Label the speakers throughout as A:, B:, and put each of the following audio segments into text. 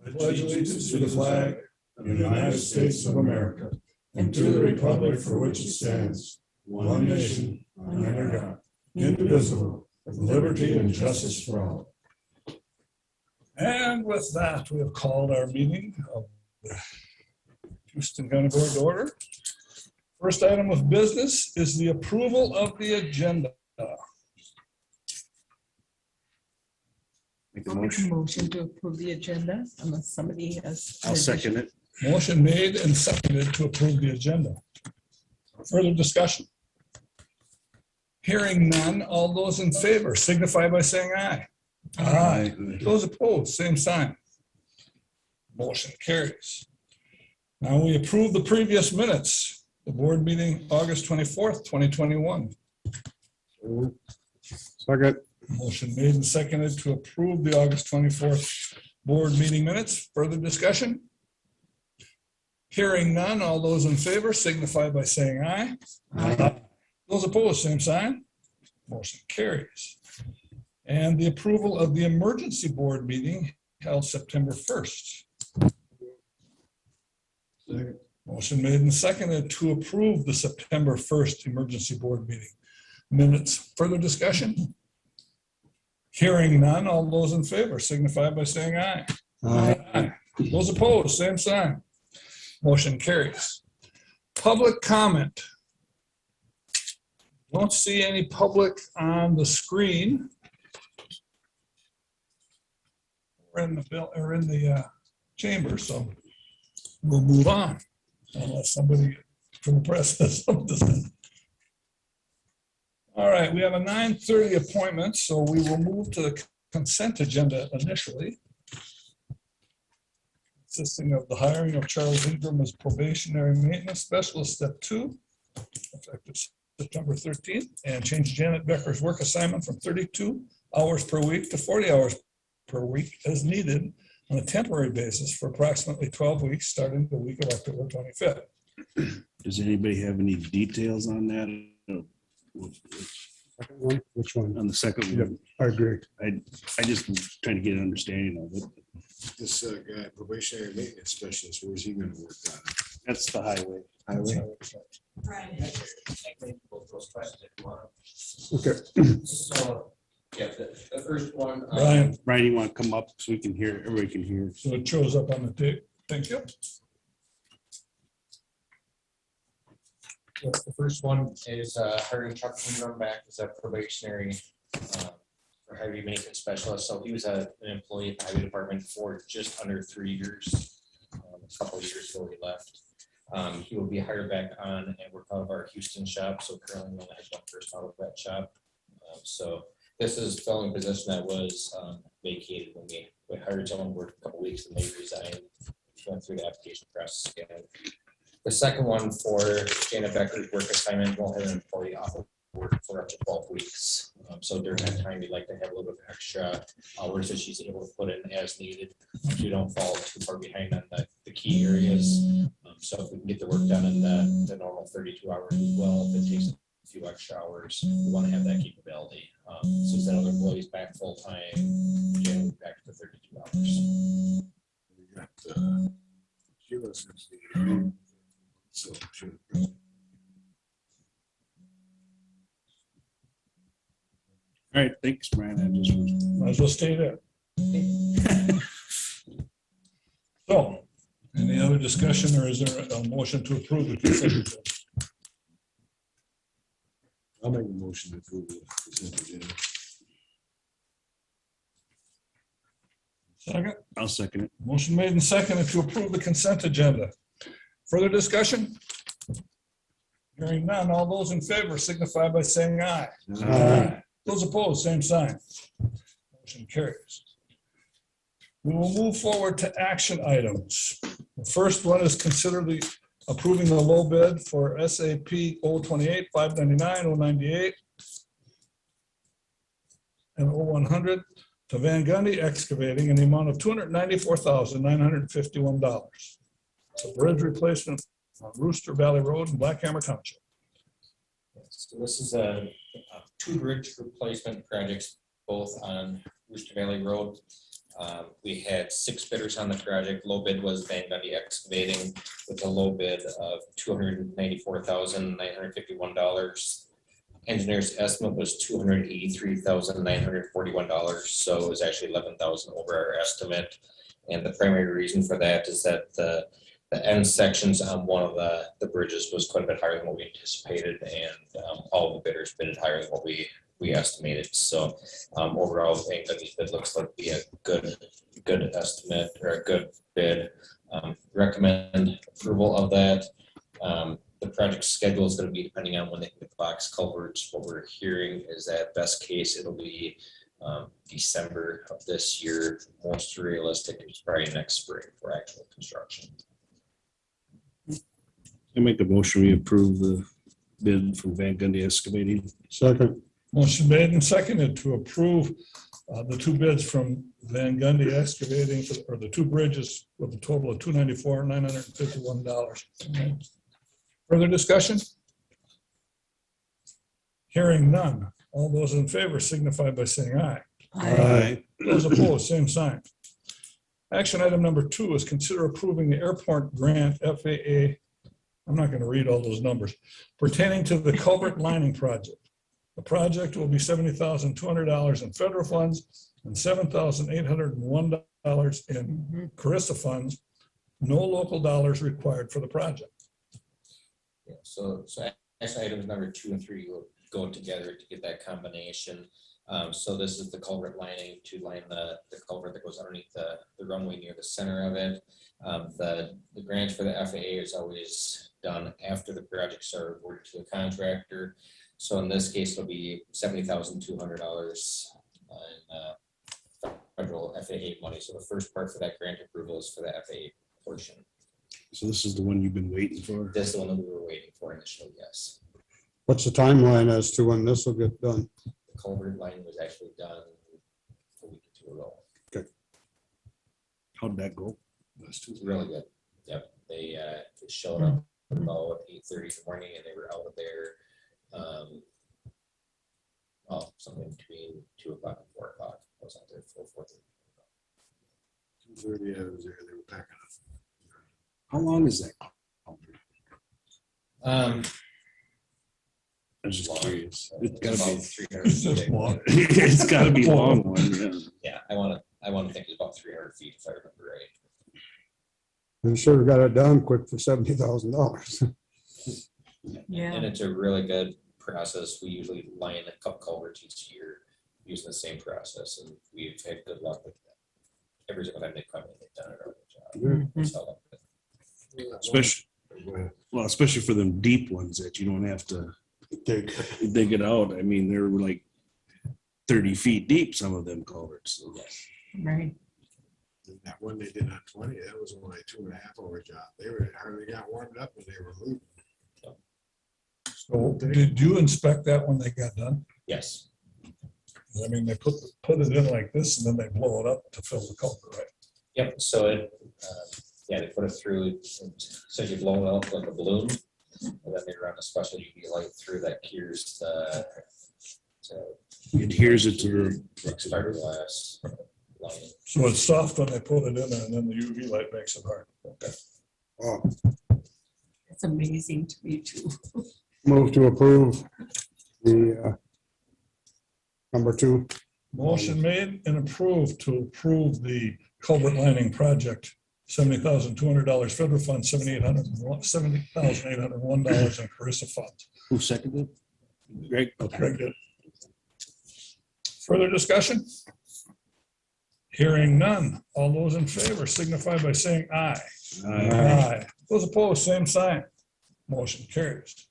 A: I pledge allegiance to the flag of the United States of America and to the republic for which it stands, one nation, under God, indivisible, with liberty and justice for all. And with that, we have called our meeting of the Houston County Board to order. First item of business is the approval of the agenda.
B: Make a motion to approve the agenda unless somebody has.
C: I'll second it.
A: Motion made and seconded to approve the agenda. Further discussion? Hearing none, all those in favor signify by saying aye. Aye. Those opposed, same sign. Motion carries. Now we approve the previous minutes, the board meeting August 24th, 2021.
C: Second.
A: Motion made and seconded to approve the August 24th board meeting minutes. Further discussion? Hearing none, all those in favor signify by saying aye. Aye. Those opposed, same sign. Motion carries. And the approval of the emergency board meeting held September 1st.
C: Second.
A: Motion made and seconded to approve the September 1st emergency board meeting minutes. Further discussion? Hearing none, all those in favor signify by saying aye. Aye. Those opposed, same sign. Motion carries. Public comment. Don't see any public on the screen. We're in the bill or in the chamber, so we'll move on unless somebody from the press has something. All right, we have a 9:30 appointment, so we will move to the consent agenda initially, consisting of the hiring of Charles Ingram as probationary maintenance specialist, step 2, effective September 13th, and change Janet Becker's work assignment from 32 hours per week to 40 hours per week as needed on a temporary basis for approximately 12 weeks, starting the week of October 25th.
C: Does anybody have any details on that?
D: Which one?
C: On the second
D: Yep,
C: one?
D: I agree.
C: I just trying to get an understanding of it.
E: This guy, probationary maintenance specialist, where's he gonna work on?
C: That's the highway.
D: Okay.
F: So, yeah, the first one.
A: Brian,
C: Brian, you want to come up so we can hear, everybody can hear?
A: so it shows up on the tape. Thank you.
F: Yes, the first one is hiring Chuck Ingram back as a probationary or heavy maintenance specialist. So he was an employee at the highway department for just under 3 years. A couple of years ago he left. He will be hired back on and work out of our Houston shop. So currently we only have one person out of that shop. So this is filling a position that was vacated when we hired someone, worked a couple of weeks and they resigned. Went through the application process again. The second one for Janet Becker's work assignment, we'll have an employee off of work for up to 12 weeks. So during that time, we'd like to have a little bit of extra hours that she's able to put in as needed. So we don't fall too far behind on the key areas. So if we can get the work done in the normal 32 hours as well, if it takes a few extra hours, we want to have that capability. So instead of employees back full time, Janet back to 32 hours.
E: We got Sheila's next meeting. So, sure.
C: All right, thanks, Brian. I just
A: Might as well stay there. So, any other discussion or is there a motion to approve the consent agenda?
E: I'll make a motion to approve the consent agenda.
A: Second,
C: I'll second it.
A: motion made and seconded to approve the consent agenda. Further discussion? Hearing none, all those in favor signify by saying aye.
D: Aye.
A: Those opposed, same sign. Motion carries. We will move forward to action items. The first one is consider the approving the low bid for SAP 028, 599, 098, and 0100 to Van Gundy Excavating in the amount of $294,951. It's a bridge replacement on Rooster Valley Road in Black Hammer Township.
F: So this is a 2 bridge replacement projects, both on Rooster Valley Road. We had 6 bidders on the project. Low bid was Van Gundy Excavating with a low bid of $294,951. Engineer's estimate was $283,941, so it was actually $11,000 over our estimate. And the primary reason for that is that the end sections on one of the bridges was quite a bit higher than what we anticipated, and all the bidders bid higher than what we estimated. So overall, I think that this bid looks like be a good estimate or a good bid. Recommend approval of that. The project schedule is going to be depending on when they get the box culverts. What we're hearing is that best case, it'll be December of this year. Most realistic is probably next spring for actual construction.
C: I make a motion, we approve the bid from Van Gundy Excavating.
D: Second.
A: Motion made and seconded to approve the 2 bids from Van Gundy Excavating or the 2 bridges with a total of $294,951. Further discussion? Hearing none. All those in favor signify by saying aye.
C: Aye.
A: Those opposed, same sign. Action item number 2 is consider approving the airport grant FAA. I'm not going to read all those numbers pertaining to the culvert lining project. The project will be $70,200 in federal funds and $7,801 in Carissa funds. No local dollars required for the project.
F: Yeah, so action items number 2 and 3 will go together to get that combination. So this is the culvert lining to line the culvert that goes underneath the runway near the center of it. The grant for the FAA is always done after the projects are awarded to the contractor. So in this case, it'll be $70,200 in federal FAA money. So the first part for that grant approval is for the FAA portion.
C: So this is the one you've been waiting for?
F: This is the one that we were waiting for initially, yes.
D: What's the timeline as to when this will get done?
F: The culvert line was actually done a week or 2 ago.
C: How'd that go?
F: It was really good. Yep, they showed up about 8:30 in the morning and they were out of there. Something between 2 o'clock and 4 o'clock. I was out there for 4:30.
E: 2:30, I was there, they were packing up.
C: How long is that?
F: Um,
C: I was just
F: long.
C: curious.
F: So
C: It's gotta
F: about
C: be,
F: 300
A: It's just
F: feet.
A: long.
C: it's gotta be a long one, yeah.
F: Yeah, I want to think it's about 300 feet if I remember right.
D: We should have got it done quick for $70,000.
B: Yeah.
F: And it's a really good process. We usually line a couple culverts each year using the same process, and we've had good luck with that. Every single time they come in, they've done a really good job. It's all up to-
C: Especially,
E: Go ahead.
C: well, especially for them deep ones that you don't have to
D: Dig.
C: dig it out. I mean, they're like 30 feet deep, some of them culverts. So
F: Yes.
B: Right.
E: And that one they did on 20, that was only a 2.5 hour job. They were hardly got warmed up and they were leaving.
A: So did you inspect that when they got done?
F: Yes.
A: I mean, they put it in like this and then they blow it up to fill the culvert, right?
F: Yep. So they put it through, so you blow it up like a balloon, and then they run a special UV light through that cures the
C: adheres it to the,
F: fiberglass lining.
A: So it's soft when they put it in there and then the UV light makes it hard. Okay.
D: Oh,
B: It's amazing to me too.
D: move to approve the number 2.
A: Motion made and approved to approve the culvert lining project, $70,200 federal fund, $70,801 in Carissa funds.
C: who seconded? Greg? Okay.
A: Greg did. Further discussion? Hearing none. All those in favor signify by saying aye. Aye. Those opposed, same sign. Motion carries.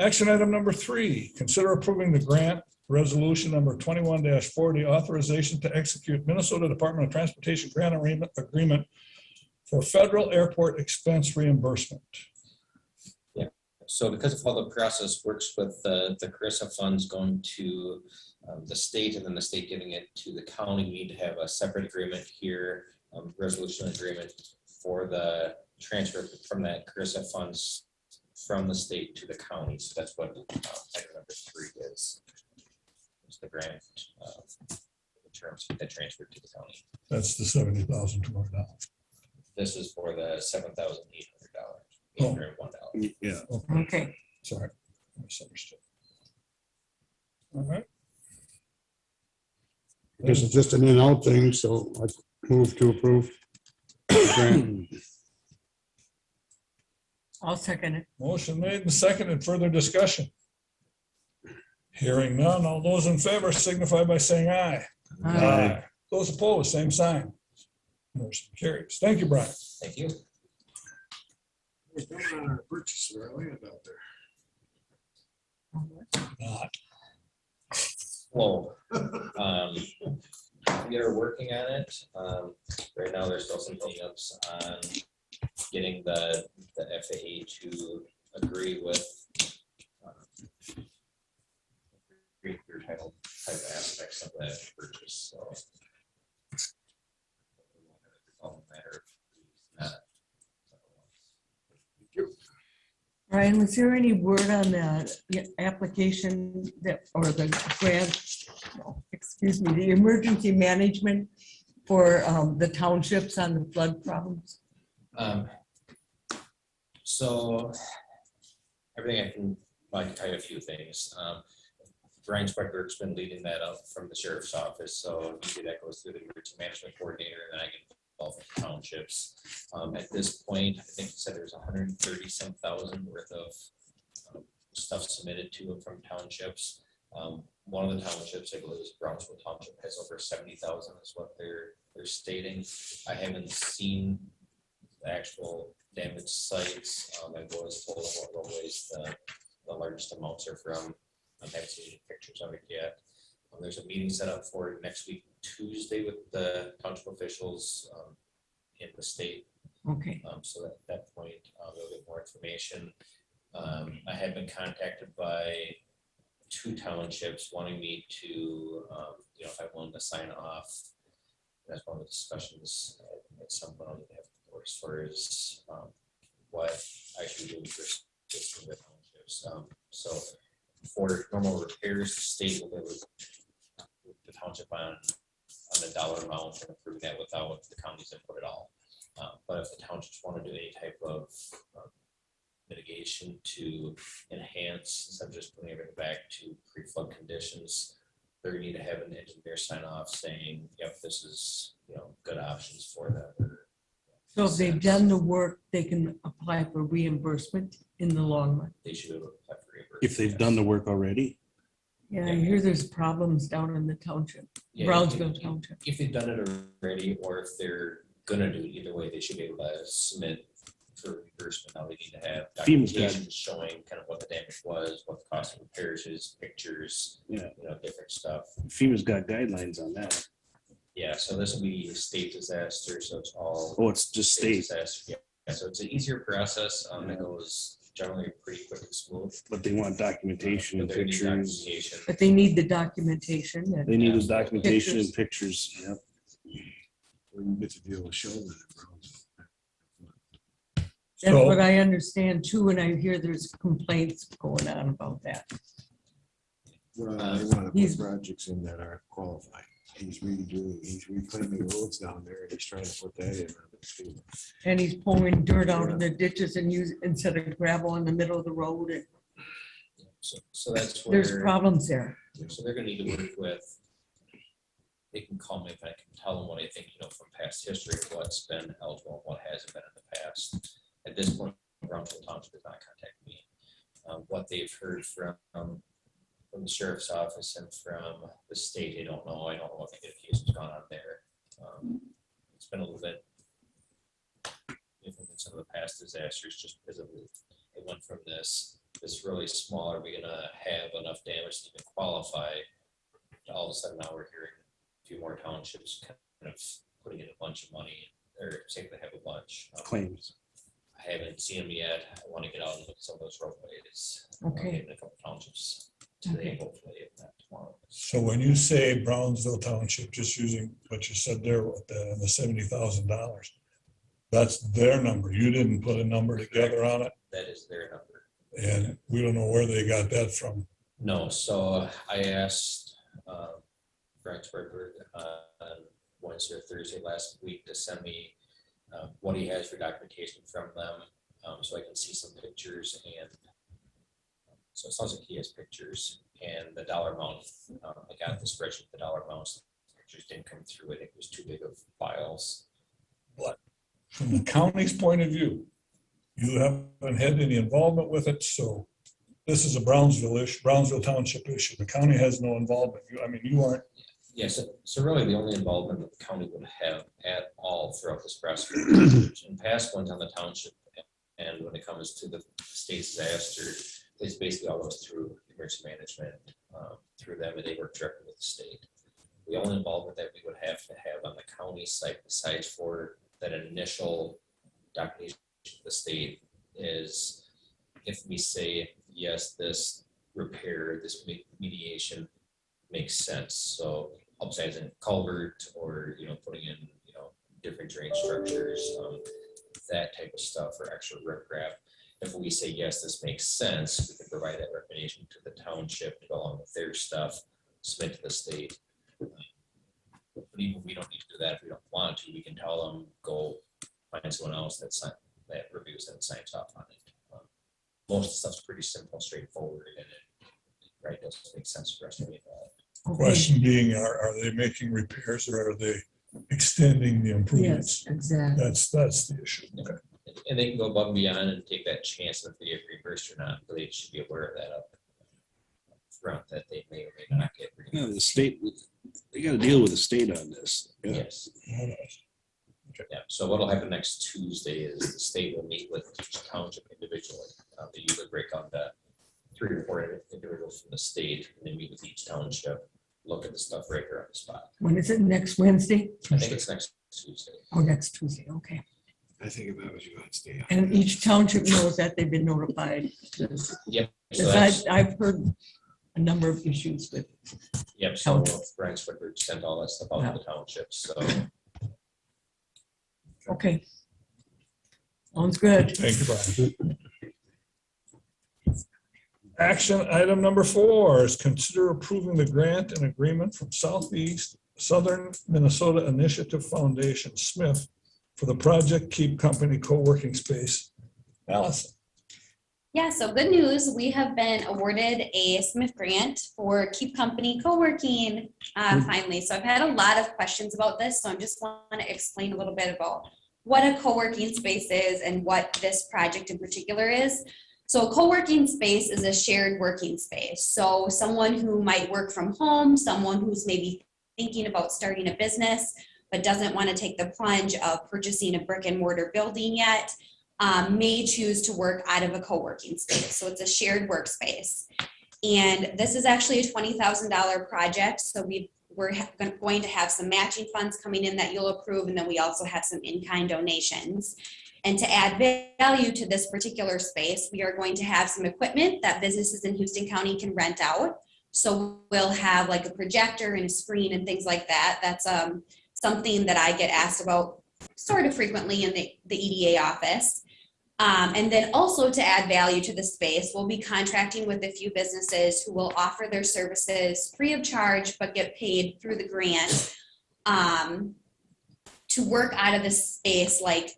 A: Action item number 3, consider approving the grant resolution number 21-40, authorization to execute Minnesota Department of Transportation grant agreement for federal airport expense reimbursement.
F: So because of how the process works with the Carissa funds going to the state and then the state giving it to the county, we need to have a separate agreement here, resolution agreement for the transfer from that Carissa funds from the state to the county. So that's what item number 3 is. It's the grant terms that transferred to the county.
A: That's the $70,200.
F: This is for the $7,800,
A: Oh.
F: $801.
C: Yeah.
B: Okay,
A: Sorry, I misunderstood. All right.
D: I guess it's just an in-out thing, so I move to approve. Grant.
B: I'll second it.
A: Motion made and seconded. Further discussion? Hearing none. All those in favor signify by saying aye.
B: Aye.
A: Those opposed, same sign. Motion carries. Thank you, Brian.
F: Thank you.
E: We're coming on our purchase of our land out there.
A: Not.
F: Well, we are working on it. Right now, there's still some hangups on getting the FAA to agree with your title type aspects of that purchase, so. Matter of not.
B: Brian, was there any word on the application that, or the grant, no, excuse me, the emergency management for the townships on the flood problems?
F: So everything I can tell you a few things. Brian Spector's been leading that up from the sheriff's office, so usually that goes through the emergency management coordinator, and then I get involved with townships. At this point, I think he said there's 130-some thousand worth of stuff submitted to him from townships. One of the townships, I believe, is Brownsville Township, has over 70,000 is what they're stating. I haven't seen the actual damaged sites. I was told what roadways the largest amounts are from. I haven't seen any pictures of it yet. There's a meeting set up for next week, Tuesday, with the township officials in the state.
B: Okay,
F: So at that point, we'll get more information. I have been contacted by 2 townships wanting me to, if I wanted to sign off. That's one of the discussions at some point I'll have as far as what I should do for the townships. So for normal repairs, the state will live with the township on the dollar amount and approve that without the county's input at all. But if the townships want to do any type of mitigation to enhance, instead of just putting everything back to pre-flood conditions, they're going to need to have an engineer sign off saying, yep, this is, good options for them.
B: so if they've done the work, they can apply for reimbursement in the long run.
F: They should apply for reimbursement.
C: If they've done the work already.
B: Yeah, I hear there's problems down in the township,
F: Yeah,
B: Brownsville Township.
F: if they've done it already, or if they're gonna do it either way, they should be able to submit for reimbursement. Now they need to have
C: FEMA's got-
F: documentation showing kind of what the damage was, what the cost of repairs is, pictures,
C: Yeah.
F: different stuff.
C: FEMA's got guidelines on that.
F: Yeah, so this will be state disaster, so it's all.
C: Oh, it's just state,
F: Disaster, yeah, so it's an easier process. It goes generally pretty quick and smooth.
C: but they want documentation and
F: But they need
C: pictures.
F: documentation.
B: But they need the documentation. And
C: They need the documentation and pictures. Yep.
E: We can get to deal with Sheldon and Brownsville.
B: that's
A: So-
B: what I understand too, and I hear there's complaints going on about that.
E: Well, they want to
B: He's-
E: put projects in that aren't qualified. He's reclaiming roads down there, and he's trying to put that in.
B: And he's pouring dirt out in the ditches and instead of gravel in the middle of the road. And
F: So that's
B: there's
F: where,
B: problems there.
F: so they're gonna need to work with. They can call me if I can tell them what I think, from past history, what's been eligible, and what hasn't been in the past. At this point, Brownsville Township did not contact me. What they've heard from the sheriff's office and from the state, I don't know. I don't know what the case has gone on there. It's been a little bit different than some of the past disasters, just because it went from this really small, are we gonna have enough damage to even qualify? To all of a sudden now we're hearing a few more townships kind of putting in a bunch of money, or saying they have a bunch.
C: Claims.
F: I haven't seen them yet. I want to get out and look at some of those roadways.
B: Okay.
F: Getting a couple townships today,
B: Okay.
F: hopefully, if not tomorrow.
A: So when you say Brownsville Township, just using what you said there with the $70,000, that's their number. You didn't put a number together on it,
F: That is their number.
A: and we don't know where they got that from.
F: No, so I asked Brentford on Wednesday or Thursday last week to send me what he has for documentation from them, so I can see some pictures. And so it sounds like he has pictures and the dollar amount. I got the spreadsheet, the dollar amounts. Pictures didn't come through. I think it was too big of files.
A: But from the county's point of view, you haven't had any involvement with it, so this is a Brownsville issue, Brownsville Township issue. The county has no involvement. You aren't.
F: Yes, so really the only involvement that the county would have at all throughout this process in past ones on the township, and when it comes to the state's disaster, it's basically all goes through emergency management, through them, and they work directly with the state. The only involvement that we would have to have on the county site, besides for that initial documentation to the state, is if we say, yes, this repair, this mediation makes sense. So upsizing culvert, or putting in different drain structures, that type of stuff, or extra riprap. If we say yes, this makes sense, we can provide that recommendation to the township to go along with their stuff, submit to the state. But even we don't need to do that if we don't want to. We can tell them, go find someone else that reviews and signs off on it. Most of the stuff's pretty simple, straightforward, and it doesn't make sense for us to make that.
A: Question being, are they making repairs or are they extending the improvements?
B: Yes, exactly.
A: That's the issue. Okay.
F: And they can go above and beyond and take that chance if they get reimbursed or not, but they should be aware of that up front, that they may or may not get
C: Yeah,
F: reimbursed.
C: the state, they gotta deal with the state on this. Yeah.
F: Yes. Yeah, so what'll happen next Tuesday is the state will meet with each township individually. They usually break out the 3 or 4 individuals from the state, and they meet with each township, look at the stuff right here on the spot.
B: When is it? Next Wednesday?
F: I think it's next Tuesday.
B: Oh, next Tuesday, okay.
E: I think if I was you, I'd stay out.
B: And each township knows that they've been notified.
F: Yep. So
B: Because
F: that's,
B: I've heard a number of issues with,
F: yep, so
B: townships.
F: Brentford sent all that stuff out to the townships, so.
B: okay. Sounds good.
A: Thank you, Brian. Action item number 4 is consider approving the grant and agreement from Southern Minnesota Initiative Foundation, Smith, for the project Keep Company co-working space. Allison.
G: Yeah, so good news. We have been awarded a Smith grant for Keep Company co-working finally. So I've had a lot of questions about this. So I just want to explain a little bit about what a co-working space is and what this project in particular is. So a co-working space is a shared working space. So someone who might work from home, someone who's maybe thinking about starting a business, but doesn't want to take the plunge of purchasing a brick and mortar building yet, may choose to work out of a co-working space. So it's a shared workspace. And this is actually a $20,000 project. So we're going to have some matching funds coming in that you'll approve. And then we also have some in-kind donations. And to add value to this particular space, we are going to have some equipment that businesses in Houston County can rent out. So we'll have like a projector and a screen and things like that. That's something that I get asked about sort of frequently in the EDA office. And then also to add value to the space, we'll be contracting with a few businesses who will offer their services free of charge, but get paid through the grant to work out of the space like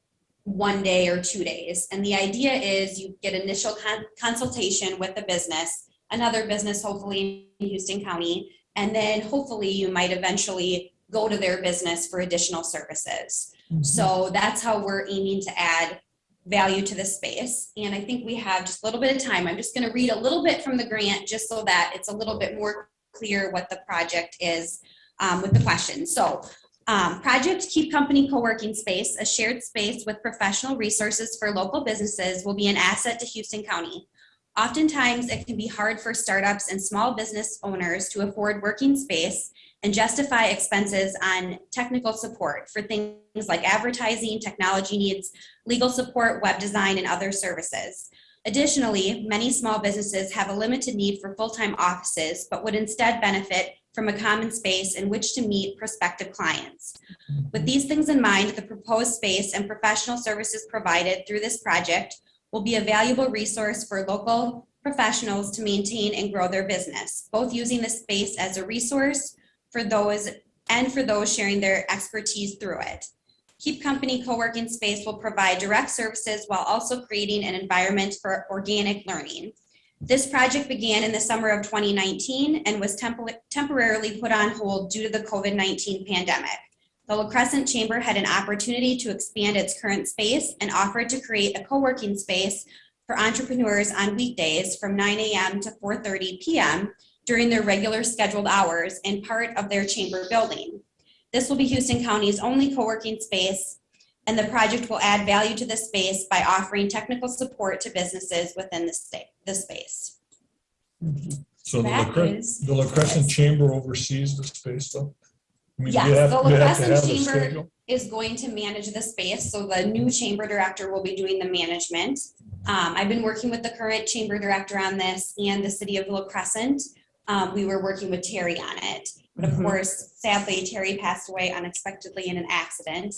G: 1 day or 2 days. And the idea is you get initial consultation with the business, another business hopefully in Houston County, and then hopefully you might eventually go to their business for additional services. So that's how we're aiming to add value to the space. And I think we have just a little bit of time. I'm just going to read a little bit from the grant just so that it's a little bit more clear what the project is with the questions. So project Keep Company co-working space, a shared space with professional resources for local businesses, will be an asset to Houston County. Oftentimes, it can be hard for startups and small business owners to afford working space and justify expenses on technical support for things like advertising, technology needs, legal support, web design, and other services. Additionally, many small businesses have a limited need for full-time offices, but would instead benefit from a common space in which to meet prospective clients. With these things in mind, the proposed space and professional services provided through this project will be a valuable resource for local professionals to maintain and grow their business, both using the space as a resource for those sharing their expertise through it. Keep Company co-working space will provide direct services while also creating an environment for organic learning. This project began in the summer of 2019 and was temporarily put on hold due to the COVID-19 pandemic. The La Crescent Chamber had an opportunity to expand its current space and offered to create a co-working space for entrepreneurs on weekdays from 9 a.m. to 4:30 p.m. during their regular scheduled hours in part of their chamber building. This will be Houston County's only co-working space, and the project will add value to the space by offering technical support to businesses within the space.
A: So
G: That is-
A: the La Crescent Chamber oversees the space though? I mean,
G: Yes,
A: you have-
G: the La
A: you have to
G: Crescent
A: have a
G: Chamber
A: schedule?
G: is going to manage the space, so the new chamber director will be doing the management. I've been working with the current chamber director on this and the city of La Crescent. We were working with Terry on it, but of course, sadly, Terry passed away unexpectedly in an accident.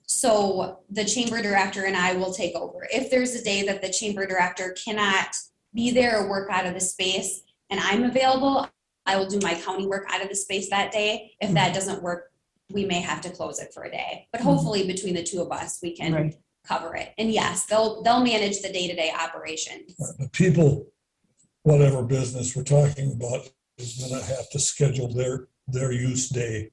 G: So the chamber director and I will take over. If there's a day that the chamber director cannot be there or work out of the space and I'm available, I will do my county work out of the space that day. If that doesn't work, we may have to close it for a day, but hopefully between the two of us, we can
B: Right.
G: cover it. And yes, they'll manage the day-to-day operations.
A: The people, whatever business we're talking about, is gonna have to schedule their use day.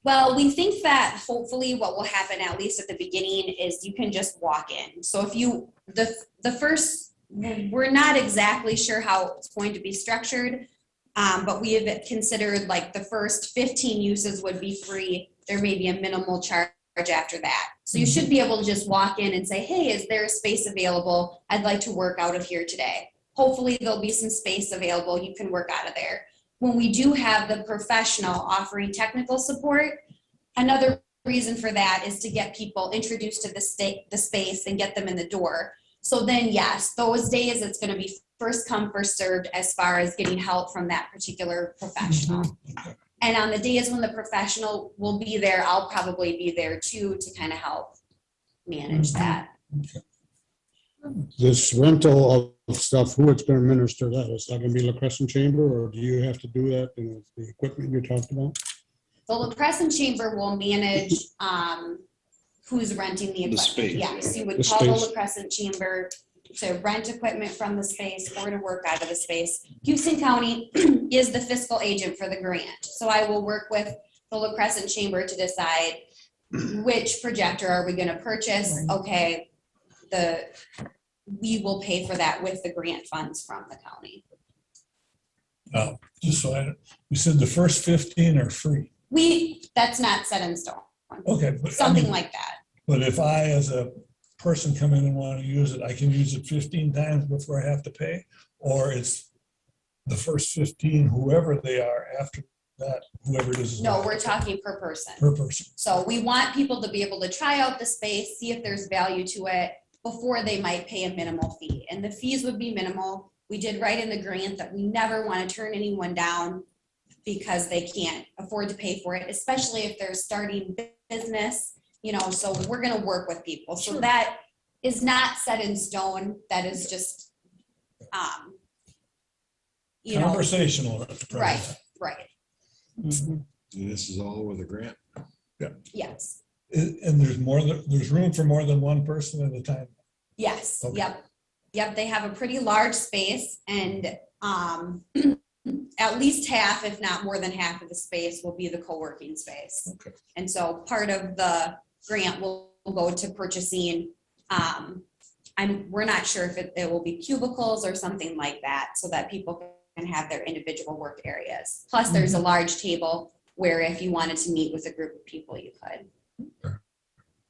G: Well, we think that hopefully what will happen, at least at the beginning, is you can just walk in. So if you, the first, we're not exactly sure how it's going to be structured, but we have considered like the first 15 uses would be free. There may be a minimal charge after that. So you should be able to just walk in and say, hey, is there a space available? I'd like to work out of here today. Hopefully there'll be some space available. You can work out of there. When we do have the professional offering technical support, another reason for that is to get people introduced to the space and get them in the door. So then, yes, those days it's going to be first come, first served as far as getting help from that particular professional. And on the days when the professional will be there, I'll probably be there too to kind of help manage that.
D: This rental of stuff, who it's gonna administer that? Is that gonna be La Crescent Chamber, or do you have to do that in the equipment you talked about?
G: The La Crescent Chamber will manage who's renting the equipment.
C: space.
G: Yes, you would
D: The
G: call the
D: space.
G: La Crescent Chamber to rent equipment from the space or to work out of the space. Houston County is the fiscal agent for the grant. So I will work with the La Crescent Chamber to decide which projector are we gonna purchase?
B: Right.
G: Okay, we will pay for that with the grant funds from the county.
A: Just so you said the first 15 are free.
G: That's not set in stone,
A: Okay. But I
G: something
A: mean,
G: like that.
A: But if I, as a person, come in and want to use it, I can use it 15 times before I have to pay? Or it's the first 15, whoever they are, after that, whoever it is.
G: No, we're talking per person.
A: Per person.
G: So we want people to be able to try out the space, see if there's value to it before they might pay a minimal fee. And the fees would be minimal. We did write in the grant that we never want to turn anyone down because they can't afford to pay for it, especially if they're starting business, so we're going to work with people. So that is not set in stone. That is just,
A: Conversational. at the present
G: right,
A: time.
G: right.
E: And this is all with a grant.
G: Yes,
A: And there's room for more than one person at a time.
G: yes,
A: Okay.
G: Yep, they have a pretty large space and at least half, if not more than half of the space will be the co-working space.
A: Okay.
G: And so part of the grant will go to purchasing, we're not sure if it will be cubicles or something like that so that people can have their individual work areas. Plus there's a large table where if you wanted to meet with a group of people, you could.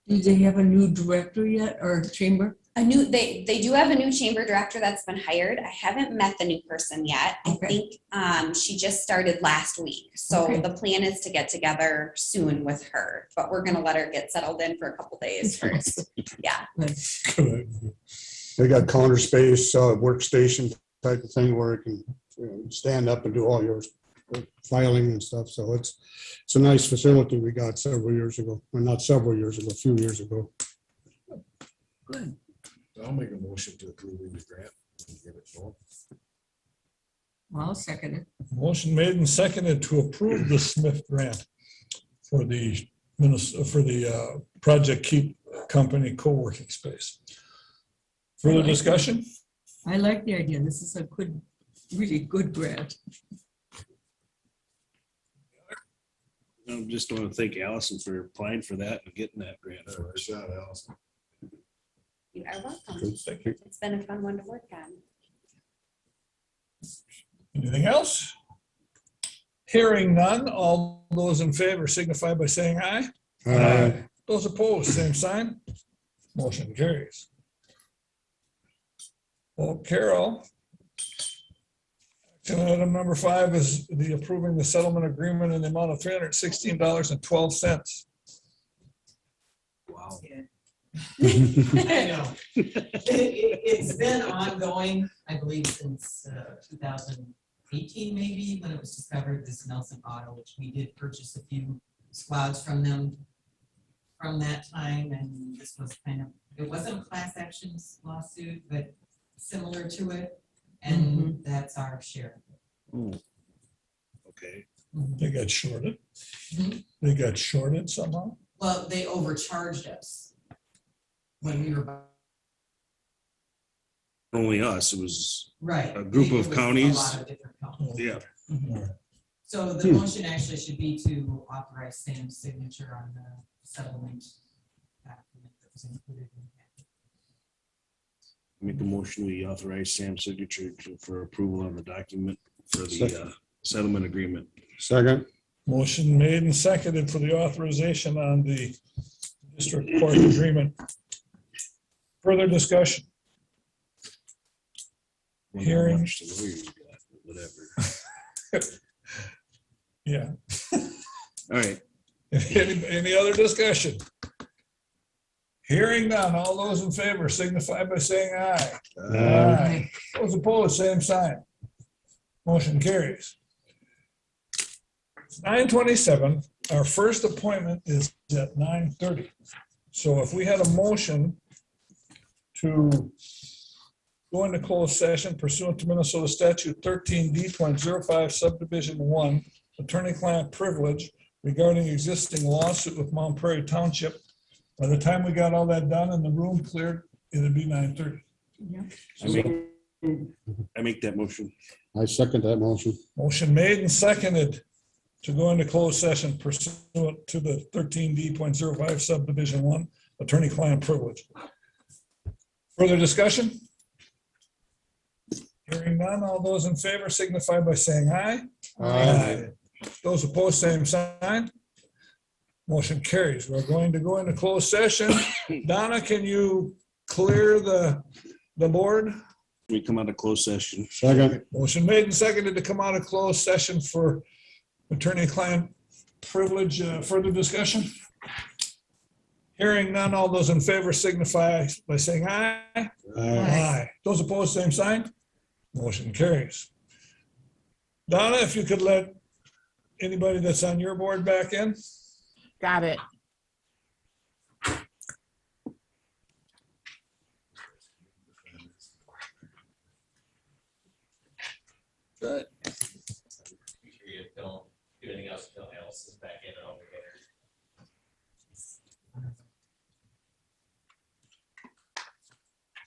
B: Do they have a new director yet or chamber?
G: They do have a new chamber director that's been hired. I haven't met the new person yet. I
B: Okay.
G: think she just started last week. So
B: Okay.
G: the plan is to get together soon with her, but we're gonna let her get settled in for a couple days first. Yeah,
D: They got counter space, workstation type of thing where it can stand up and do all your filing and stuff. So it's a nice facility we got several years ago, or not several years ago, a few years ago.
B: Good.
E: So I'll make a motion to approve the grant. And give it to them.
B: Well, I'll second it.
A: Motion made and seconded to approve the Smith grant for the Project Keep Company co-working space. Further discussion?
B: I like the idea. This is a good, really good grant.
C: I just want to thank Allison for applying for that and getting that grant.
E: Good shot, Allison.
G: You are welcome.
A: Thank you.
G: It's been a fun one to work on.
A: Anything else? Hearing none, all those in favor signify by saying aye. Those opposed, same sign. Motion carries. Well, Carol. Action item number 5 is the approving the settlement agreement in the amount of $316.12.
C: Wow.
H: I know. It's been ongoing, I believe, since 2018, maybe, when it was discovered, this Nelson Auto, which we did purchase a few squads from them from that time, and this was kind of, it wasn't a class actions lawsuit, but similar to it, and that's our share.
C: Oh, okay.
A: They got shorted.
H: Mhm.
A: They got shorted somehow.
H: Well, they overcharged us when we were,
C: Only us, it was,
H: right.
C: A group
H: It
C: of
H: was
C: counties.
H: A lot of different counties.
C: yeah.
H: Mhm. So the motion actually should be to authorize Sam's signature on the settlement document that was included in that.
C: Make a motion, we authorize Sam's signature for approval on the document for the settlement agreement.
D: Second.
A: Motion made and seconded for the authorization on the district court agreement. Further discussion?
C: Wonder how
A: Hearing.
C: much the lawyers got, Whatever.
A: Yeah.
C: All right.
A: Any other discussion? Hearing none, all those in favor signify by saying aye. Aye. Those opposed, same sign. Motion carries. It's 9:27. Our first appointment is at 9:30. So if we had a motion to go into closed session pursuant to Minnesota statute 13D.05 subdivision 1, attorney-client privilege regarding existing lawsuit with Mount Prairie Township. By the time we got all that done and the room cleared, it'd be 9:30.
C: I make that motion.
D: I second that motion.
A: Motion made and seconded to go into closed session pursuant to the 13D.05 subdivision 1, attorney-client privilege. Further discussion? Hearing none, all those in favor signify by saying aye. Aye. Those opposed, same sign. Motion carries. We're going to go into closed session. Donna, can you clear the board?
C: We come out of closed session.
D: Second.
A: Motion made and seconded to come out of closed session for attorney-client privilege. Further discussion? Hearing none, all those in favor signify by saying aye. Aye. Those opposed, same sign. Motion carries. Donna, if you could let anybody that's on your board back in.
I: Got it.
A: Good.
F: Make sure you don't do anything else until Alice is back in and over there.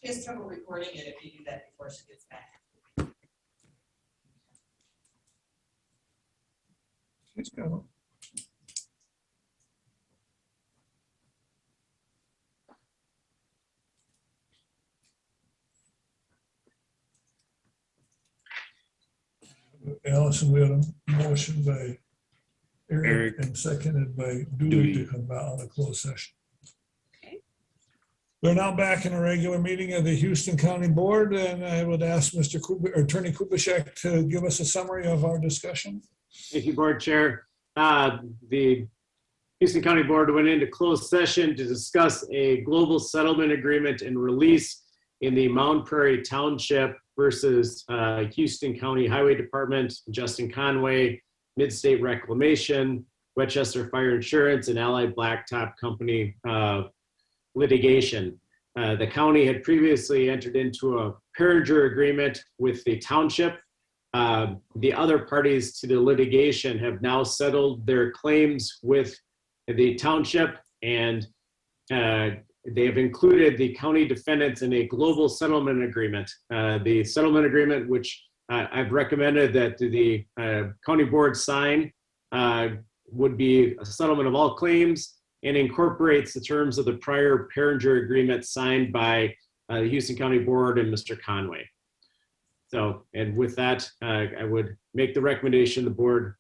H: She has trouble recording it if you do that before she gets back.
A: She's going. Allison, we had a motion by Eric
C: Eric.
A: and seconded by Dewey to come out of closed session.
G: Okay.
A: We're now back in a regular meeting of the Houston County Board, and I would ask Mr. Attorney Kubishek to give us a summary of our discussion.
J: Thank you, Board Chair. The Houston County Board went into closed session to discuss a global settlement agreement and release in the Mount Prairie Township versus Houston County Highway Department, Justin Conway, Midstate Reclamation, Westchester Fire Insurance, and Allied Blacktop Company litigation. The county had previously entered into a parent agreement with the township the other parties to the litigation have now settled their claims with the township, and they have included the county defendants in a global settlement agreement. The settlement agreement, which I've recommended that the county board sign, would be a settlement of all claims and incorporates the terms of the prior Perringer agreement signed by the Houston County Board and Mr. Conway. So, and with that, I would make the recommendation the board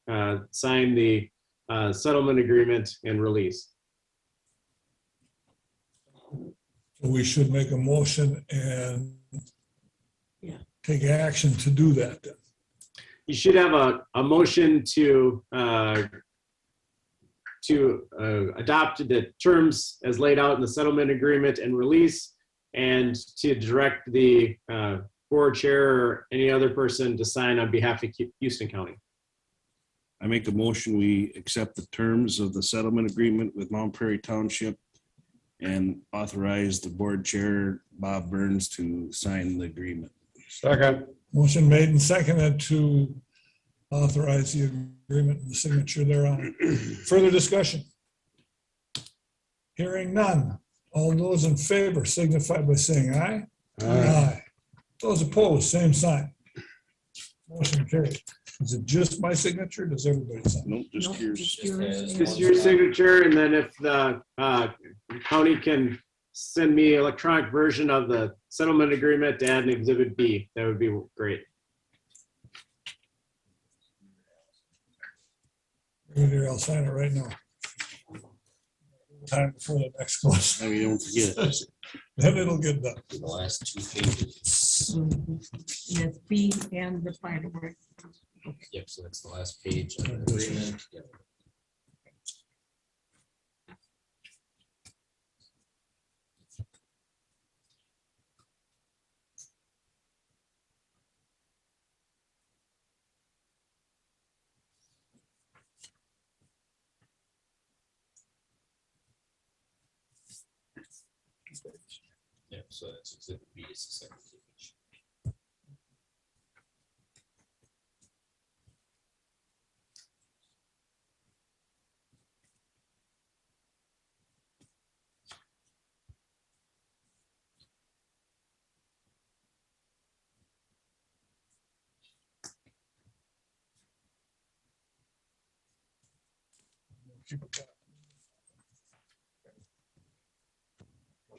J: sign the settlement agreement and release.
A: We should make a motion and
B: Yeah.
A: take action to do that then.
J: You should have a motion to adopt the terms as laid out in the settlement agreement and release, and to direct the board chair or any other person to sign on behalf of Houston County.
C: I make a motion, we accept the terms of the settlement agreement with Mount Prairie Township and authorize the board chair, Bob Burns, to sign the agreement.
D: Second.
A: Motion made and seconded to authorize the agreement and the signature thereon. Further discussion? Hearing none. All those in favor signify by saying aye. Aye. Those opposed, same sign. Motion carried. Is it just my signature? Does everybody sign?
C: Nope, just
B: Nope,
C: yours.
B: just yours.
J: Just your signature, and then if the county can send me electronic version of the settlement agreement to add an exhibit B, that would be great.
A: Here, I'll sign it right now. Time for the next question.
C: Now you don't forget.
A: Then it'll get done.
F: The last 2 pages.
B: Yes, B and the final word.
F: Yep, so that's the last page of the agreement. Yep. Yep, so that's exhibit B, is the second page.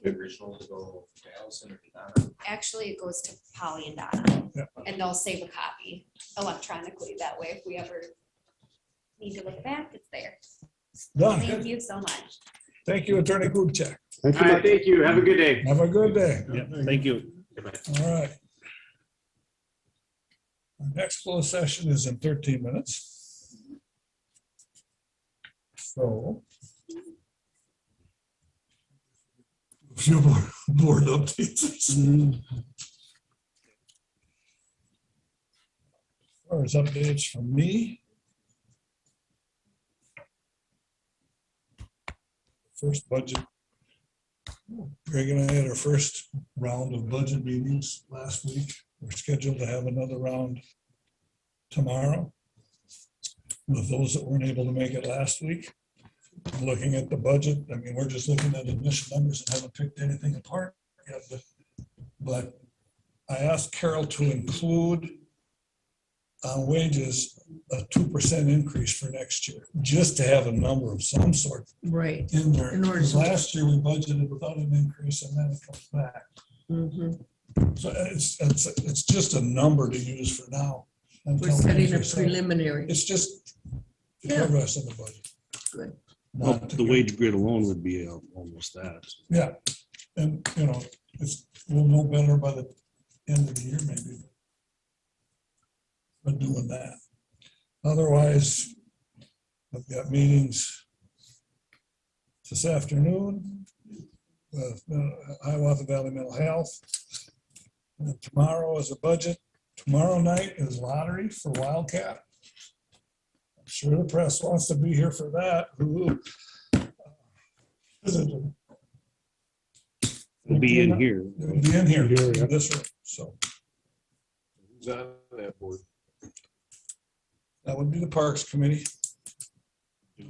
F: The original to go to Allison or to Donna?
G: Actually, it goes to Polly and Donna,
A: Yeah.
G: and they'll save a copy electronically. That way, if we ever need to look back, it's there.
A: Done.
G: Thank you so much.
A: Thank you, Attorney Kubchak.
D: Thank
J: All
D: you.
J: right, thank you. Have a good day.
A: Have a good day.
C: Yeah, thank you.
A: All right. Our next closed session is in 13 minutes. So. A few more board updates. As far as updates from me. First budget. Greg and I had our first round of budget meetings last week. We're scheduled to have another round tomorrow with those that weren't able to make it last week. Looking at the budget, I mean, we're just looking at initial numbers and haven't picked anything apart yet. But I asked Carol to include on wages a 2% increase for next year, just to have a number of some sort
B: Right.
A: in there.
B: In order
A: Because
B: to-
A: last year we budgeted without an increase and then it comes back.
B: Mhm.
A: So it's just a number to use for now.
B: We're
A: until
B: setting
A: things
B: a
A: are set.
B: preliminary.
A: It's just to
B: Yeah.
A: cover us in the budget.
B: Good.
C: Well,
A: Not to
C: the
A: go-
C: wage grid alone would be almost that.
A: Yeah, and we'll know better by the end of the year maybe. But doing that. Otherwise, I've got meetings this afternoon with Hiawatha Valley Mental Health. And tomorrow is a budget. Tomorrow night is lottery for Wildcat. I'm sure the press wants to be here for that.
C: It'll be in here.
A: It'll be in here,
D: Here, yeah.
A: in this room, so.
E: Who's on that board?
A: That would be the Parks Committee.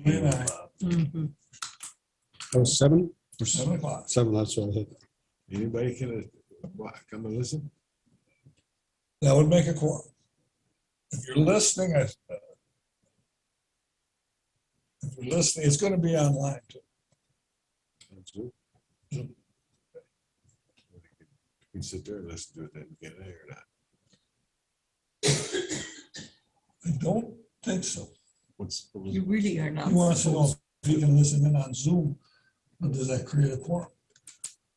A: And I,
B: Mhm.
D: That was 7?
A: for 7 o'clock.
D: 7, that's what I think.
E: Anybody can come and listen?
A: That would make a quorum. If you're listening, if you're listening, it's going to be online too.
E: You can sit there and listen to it, then get it or not.
A: I don't think so.
B: You really are not.
A: He wants to know
B: supposed-
A: if you can listen in on Zoom, but does that create a quorum?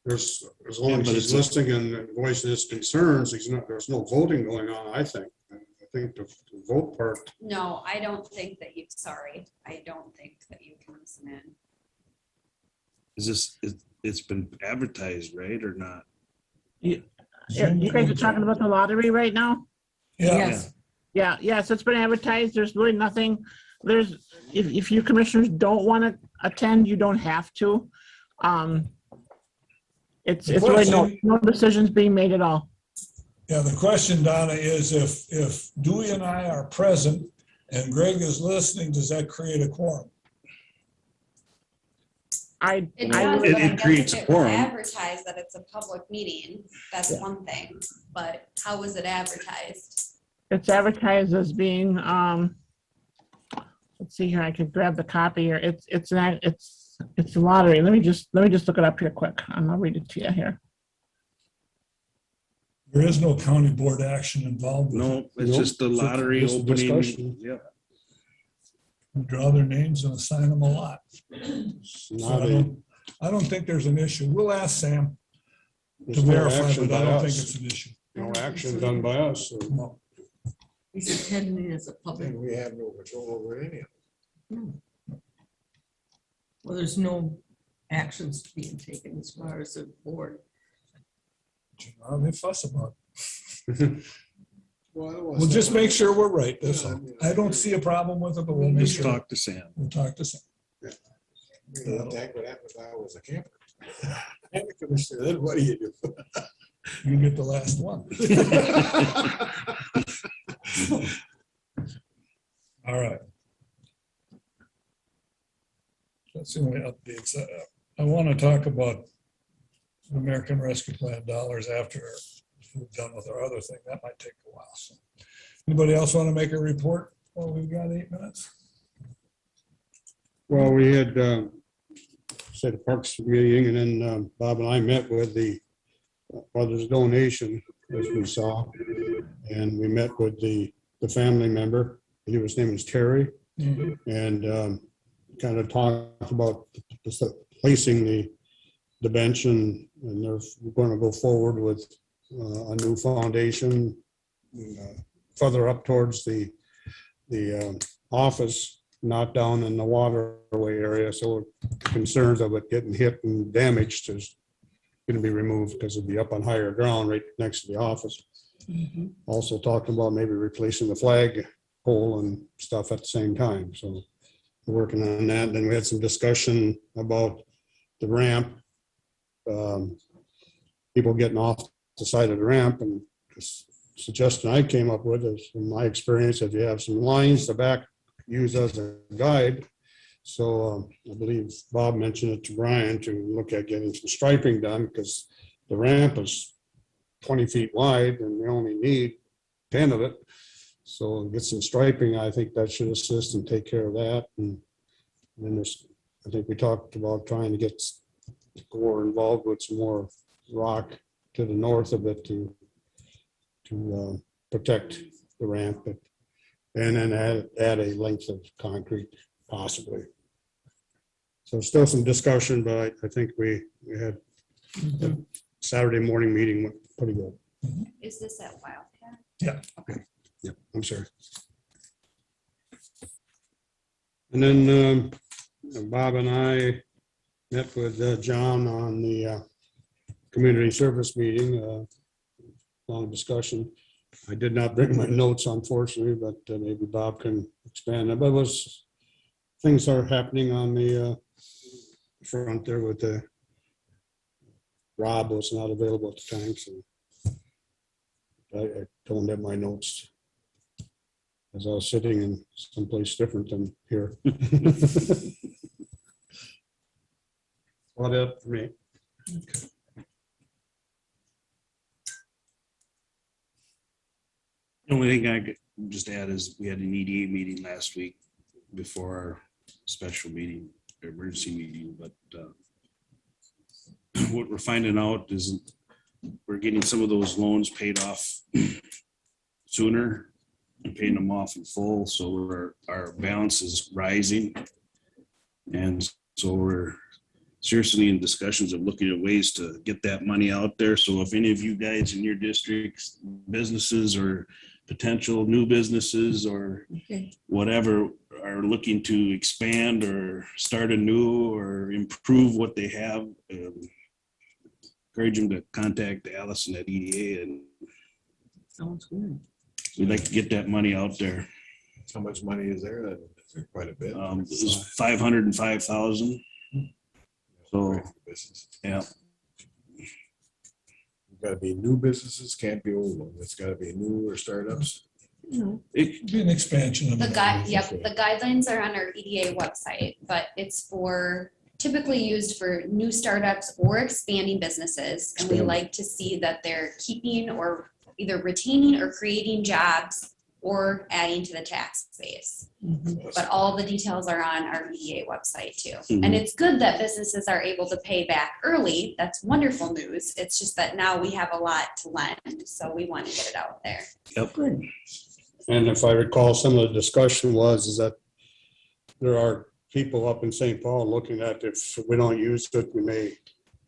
D: There's, as long
C: Yeah,
D: as
C: but
D: he's
C: it's
D: listening and voicing his concerns, there's no voting going on, I think. I think the vote part,
G: No, I don't think that you, sorry, I don't think that you can listen in.
C: Is this, it's been advertised, right, or not?
I: Yeah, you guys are talking about the lottery right now?
A: Yeah,
B: Yes,
I: Yeah, yes, it's been advertised. There's really nothing, if you commissioners don't want to attend, you don't have to. It's really no decisions being made at all.
A: yeah, the question, Donna, is if Dewey and I are present and Greg is listening, does that create a quorum?
I: I
G: It
I: I
G: does,
I: really-
G: but I
C: it
G: guess
C: creates
G: if it
C: quorum.
G: was advertised that it's a public meeting, that's one thing, but how was it advertised?
I: It's advertised as being, let's see here, I could grab the copy here. It's a lottery. Let me just look it up here quick and I'll read it to you here.
A: There is no county board action involved with it.
C: No, it's
D: Nope,
C: just the
D: just-
C: lottery
D: just a
C: opening.
D: discussion.
C: Yeah.
A: We draw their names and assign them a lot.
D: it's
A: So
D: not a,
A: I don't think there's an issue. We'll ask Sam to
D: there's no
A: verify,
D: action
A: but I
D: by
A: don't think
D: us.
A: it's an issue.
D: No action done by us. So
A: No.
B: he's attending as a public,
E: And we have no control over any of
B: well, there's no actions being taken as far as the board.
A: You know, they fuss about it.
E: it. Well,
A: We'll just make sure we're right. That's all. I don't see a problem with it, but we'll make
C: Just
A: sure.
C: talk to Sam.
A: We'll talk to Sam.
E: That would happen if I was a camper. And the commissioner, then what do you do?
A: You get the last one. All right. That's the only updates. I want to talk about the American Rescue Plan dollars after we're done with our other thing. That might take a while. So, anybody else want to make a report? Well, we've got 8 minutes.
D: Well, we had, said a Parks meeting, and then Bob and I met with the Brothers Donation, as we saw. And we met with the family member, his name is Terry, and kind of talked about placing the bench, and they're going to go forward with a new foundation further up towards the office, not down in the waterway area. So concerns of it getting hit and damaged is going to be removed because it'll be up on higher ground right next to the office. Also talking about maybe replacing the flag pole and stuff at the same time. So we're working on that. Then we had some discussion about the ramp. People getting off the side of the ramp, and this suggestion I came up with is, in my experience, if you have some lines, the back use as a guide. So I believe Bob mentioned it to Brian to look at getting some striping done, because the ramp is 20 feet wide and we only need 10 of it. So get some striping. I think that should assist and take care of that. And then there's, I think we talked about trying to get more involved with some more rock to the north of it to protect the ramp, and then add a length of concrete possibly. So still some discussion, but I think we had the Saturday morning meeting went pretty good.
G: Is this at Wildcat?
D: Yeah, I'm sorry. And then Bob and I met with John on the community service meeting, long discussion. I did not bring my notes, unfortunately, but maybe Bob can expand. But things are happening on the front there with the Rob was not available at the time, so I don't have my notes As I was sitting in someplace different than here. What up for me?
C: The only thing I could just add is we had an EDA meeting last week before our special meeting, emergency meeting, but what we're finding out is we're getting some of those loans paid off sooner and paying them off in full. So our balance is rising. And so we're seriously in discussions of looking at ways to get that money out there. So if any of you guys in your districts, businesses or potential new businesses or
B: Okay.
C: whatever are looking to expand or start anew or improve what they have, encourage them to contact Allison at EDA, and
B: Sounds good.
C: we'd like to get that money out there.
E: How much money is there? That's quite a bit.
C: It was 505,000. So,
E: Business.
C: yeah,
E: Gotta be new businesses, can't be old ones. It's gotta be new or startups.
C: it,
A: Be an expansion of
G: The
A: that.
G: the guidelines are on our EDA website, but it's for typically used for new startups or expanding businesses. And we
D: Expanding.
G: like to see that they're keeping or either retaining or creating jobs or adding to the tax base. But all the details are on our EDA website too. And
C: Mhm.
G: it's good that businesses are able to pay back early. That's wonderful news. It's just that now we have a lot to lend, so we want to get it out there.
C: yep.
D: And if I recall, some of the discussion is that there are people up in St. Paul looking at if we don't use it, we may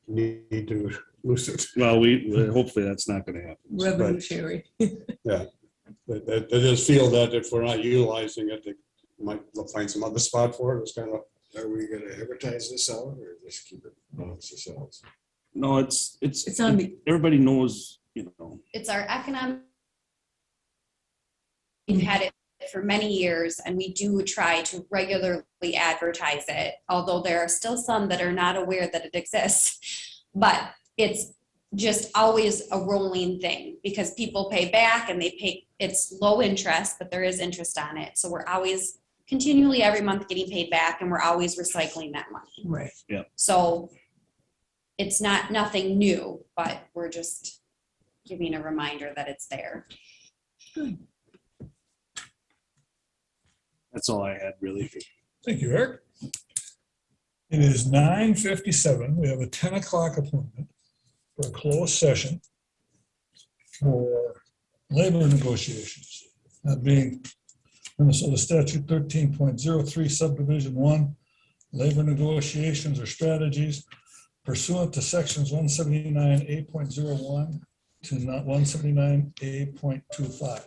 D: need to lose it.
C: Well, hopefully that's not gonna happen.
B: Revenue sharing.
D: But they just feel that if we're not utilizing it, they might find some other spot for it. It's kind of,
E: Are we gonna advertise this out or just keep it amongst ourselves?
C: No, it's
B: It's on the,
C: everybody knows, you know,
G: It's our economic. We've had it for many years and we do try to regularly advertise it, although there are still some that are not aware that it exists. But it's just always a rolling thing because people pay back and it's low interest, but there is interest on it. So we're always continually every month getting paid back and we're always recycling that money.
B: right.
G: So it's nothing new, but we're just giving a reminder that it's there.
C: that's all I had really.
A: Thank you, Eric. It is 9:57. We have a 10 o'clock appointment for a closed session for labor negotiations. That being Minnesota Statute 13.03 subdivision 1, labor negotiations or strategies pursuant to sections 179A.01 to 179A.25.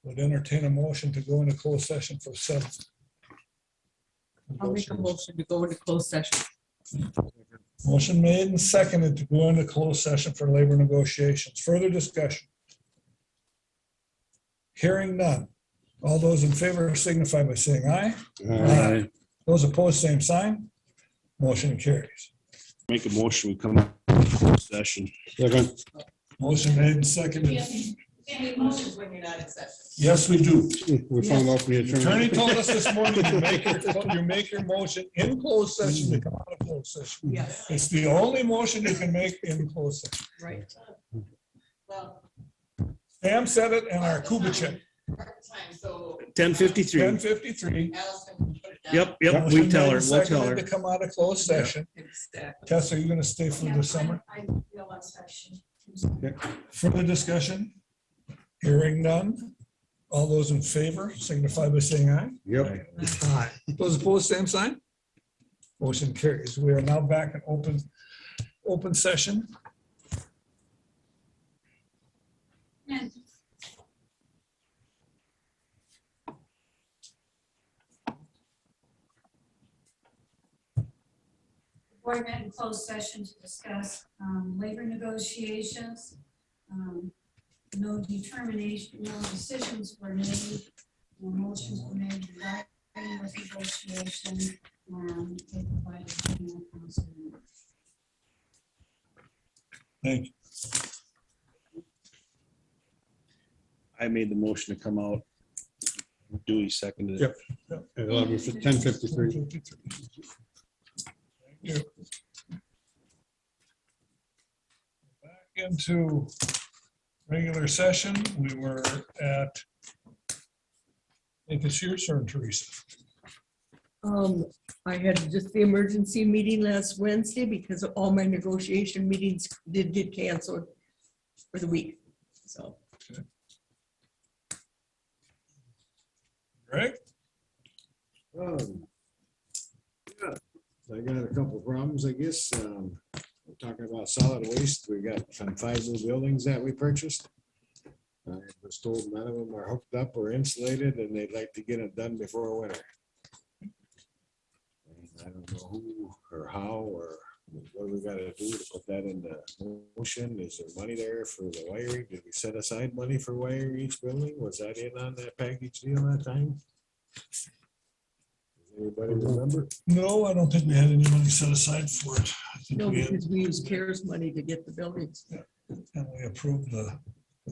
A: Would entertain a motion to go into closed session for said.
B: I'll make a motion to go into closed session.
A: Motion made and seconded to go into closed session for labor negotiations. Further discussion? Hearing none. All those in favor signify by saying aye.
C: Aye.
A: Those opposed, same sign. Motion carries.
C: Make a motion, we come out of closed session.
D: second,
A: Motion made and seconded.
H: Any motions when you're not in session?
A: Yes, we do.
D: we found out from the
A: The attorney
D: attorney.
A: told us this morning, you make your motion in closed session to come out of closed session.
B: Yes,
A: It's the only motion you can make in closed session.
B: right.
H: Well,
A: Sam said it and our Kubitschek,
H: part-time, so
C: 10:53.
A: 10:53.
H: Allison can put it down.
C: Yep, we
A: Motion
C: tell
A: made
C: her,
A: and
C: we'll tell
A: seconded
C: her.
A: To come out of closed session.
B: Exactly.
A: Tess, are you gonna stay for the summer?
K: I realize I should.
A: Further discussion? Hearing none. All those in favor signify by saying aye.
D: Yep.
A: Aye. Those opposed, same sign. Motion carries. We are now back in open session.
K: Board met in closed session to discuss labor negotiations. No determination, no decisions were made, no motions were made regarding this negotiation. They provided legal counsel.
A: Thank you.
C: I made the motion to come out Dewey seconded it.
D: Yep. At 10:53.
A: Thank you. Back into regular session, we were at, I think it's your turn, Teresa.
B: I had just the emergency meeting last Wednesday because all my negotiation meetings did get canceled for the week, so.
A: Greg?
E: Yeah, I got a couple of problems, I guess. We're talking about solid waste. We got some 5 new buildings that we purchased. I was told none of them are hooked up or insulated, and they'd like to get it done before winter. And I don't know who or how or what we gotta do to put that into motion. Is there money there for the wiring? Did we set aside money for wiring each building? Was that in on that package deal that time? Does anybody remember?
A: No, I don't think we had any money set aside for it. I think
B: No,
A: we had-
B: because we used CARES money to get the buildings.
A: And we approved the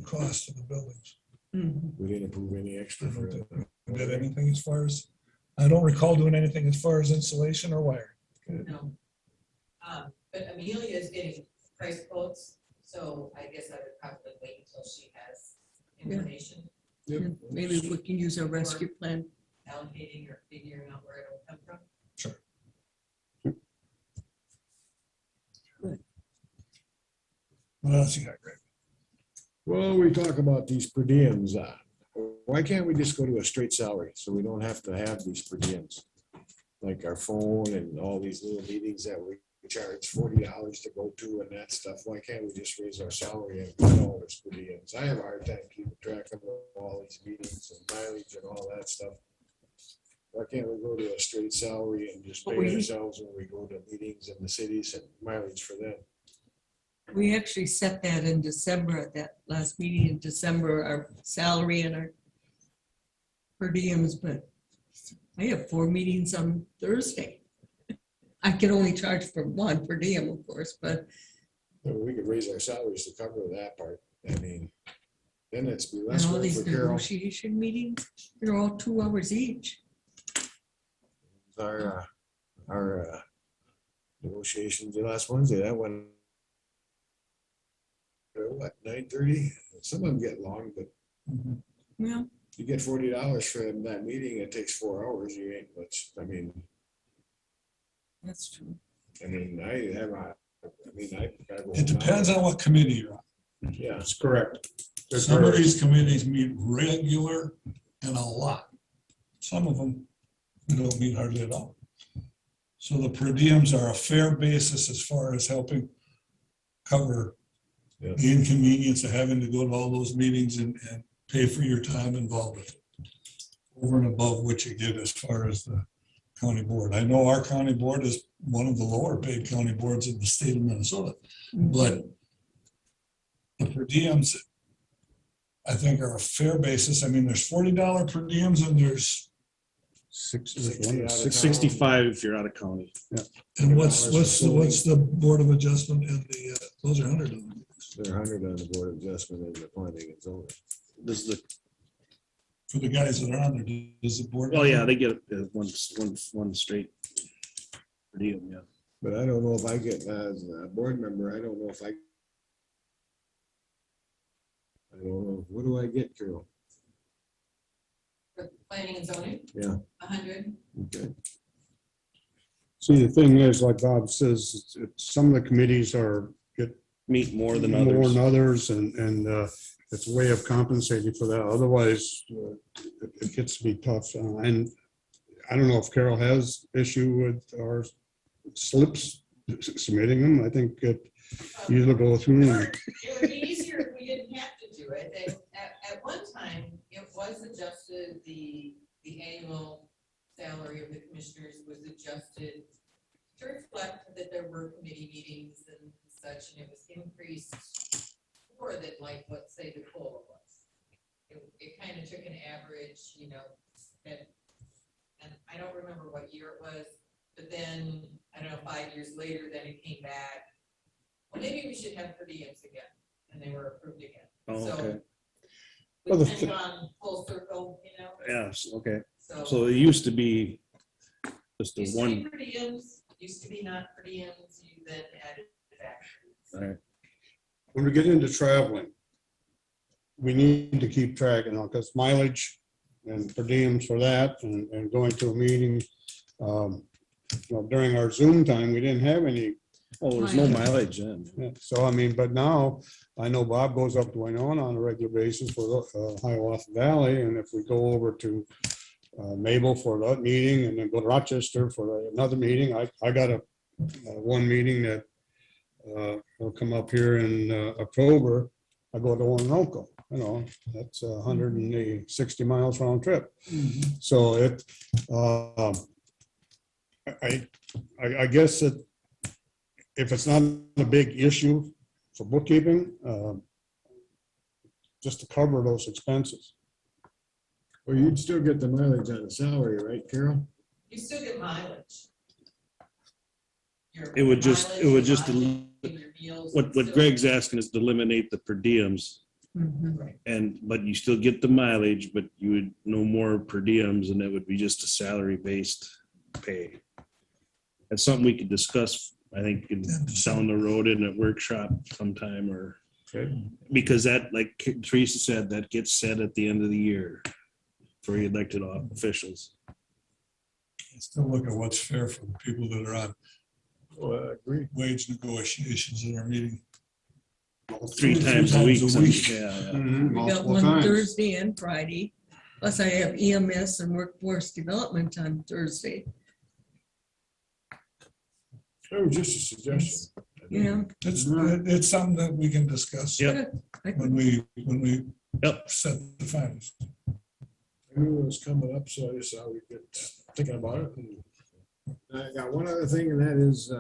A: cost of the buildings.
B: Mhm.
E: We didn't approve any
A: I
E: extra
A: don't
E: for
A: think
E: it.
A: we did anything as far as, I don't recall doing anything as far as insulation or wiring.
H: No. But Amelia is getting price quotes, so I guess I would probably wait until she has information
B: Yeah, maybe we can use our rescue plan.
H: allocating or figuring out where it'll come from.
A: What else you got, Greg?
E: Well, we talk about these per diems. Why can't we just go to a straight salary so we don't have to have these per diems? Like our phone and all these little meetings that we charge $40 to go to and that stuff. Why can't we just raise our salary and $10 per diems? I have a hard time keeping track of all these meetings and mileage and all that stuff. Why can't we go to a straight salary and just
B: But
E: pay
B: we-
E: ourselves when we go to meetings in the cities and mileage for them?
B: We actually set that in December at that last meeting in December, our salary and our per diems, but I have 4 meetings on Thursday. I can only charge for 1 per diem, of course, but
E: We could raise our salaries to cover that part. I mean, then it's be
B: and
E: less
B: all
E: work
B: these
E: for Carol.
B: negotiation meetings, they're all 2 hours each.
E: Our negotiations the last Wednesday, that went what, 9:30? Some of them get long, but
B: Well,
E: you get $40 for that meeting, it takes 4 hours, you ain't much, I mean,
B: that's true.
E: I have a, go
A: It depends on what committee you're on.
E: Yeah,
D: That's correct. That's
A: Some of
D: correct.
A: these committees meet regular and a lot. Some of them don't meet hardly at all. So the per diems are a fair basis as far as helping cover
E: Yeah.
A: the inconvenience of having to go to all those meetings and pay for your time involved with it. Over and above what you get as far as the county board. I know our county board is one of the lower paid county boards in the state of Minnesota, but the per diems, I think, are a fair basis. I mean, there's $40 per diems and there's,
E: 60 out of town.
C: 65 if you're out of county.
A: and what's the board of adjustment and the, those are $100.
E: They're 100 on the board of adjustment and the planning and zoning.
C: This is the,
A: For the guys that are on there, does the board?
C: oh yeah, they get one straight per diem, yeah.
E: But I don't know if I get, as a board member, I don't know if I don't know, what do I get, Carol?
H: For planning and zoning,
E: Yeah,
H: 100.
E: okay.
D: See, the thing is, like Bob says, some of the committees
C: Meet more than
D: more
C: others.
D: than others, and it's a way of compensating for that. Otherwise, it gets to be tough. And I don't know if Carol has issue with our slips submitting them. I think it usually go through them.
H: It would be easier if we didn't have to do it. At one time, it was adjusted, the annual salary of the commissioners was adjusted to reflect that there were committee meetings and such, and it was increased more than like, let's say, the COLA was. It kind of took an average, and I don't remember what year it was, but then, I don't know, 5 years later, then it came back. Well, maybe we should have per diems again, and they were approved again.
C: Oh,
H: So
C: okay.
D: Well,
H: we
D: the
H: kind of gone full circle,
C: Yes, okay. So it used to be just a
H: Used to be
C: one,
H: per diems, used to be not per diems, you then added factors.
C: all right.
D: When we get into traveling, we need to keep track, because mileage and per diems for that and going to a meeting. During our Zoom time, we didn't have any.
C: Oh, there's no mileage then.
D: Yeah, so I mean, but now I know Bob goes up to Winona on a regular basis for Hiawatha Valley. And if we go over to Mabel for that meeting and then go to Rochester for another meeting, I got one meeting that will come up here in October. I go to Orinoco, that's 160 miles round trip. So I guess that if it's not a big issue for bookkeeping, just to cover those expenses.
E: Well, you'd still get the mileage on the salary, right, Carol?
H: You still get mileage. Your
C: It would just,
H: mileage, your meals,
C: what
H: still-
C: Greg's asking is to eliminate the per diems. But you still get the mileage, but you would no more per diems and it would be just a salary-based pay. That's something we could discuss, I think, down the road in a workshop sometime or, because that, like Teresa said, that gets set at the end of the year for elected officials.
A: Still look at what's fair for the people that are on
E: Oh, I agree.
A: wage negotiations that are meeting.
C: Three times a week.
A: week.
C: Yeah.
B: We got
D: Multiple
B: one
D: times.
B: Thursday and Friday, plus I have EMS and workforce development on Thursday.
E: That was just a suggestion.
B: Yeah.
A: It's something that we can discuss
C: Yep.
A: when we
C: Yep.
A: set the finals.
E: I knew it was coming up, so I just thought we'd get thinking about it. And I got one other thing, and that is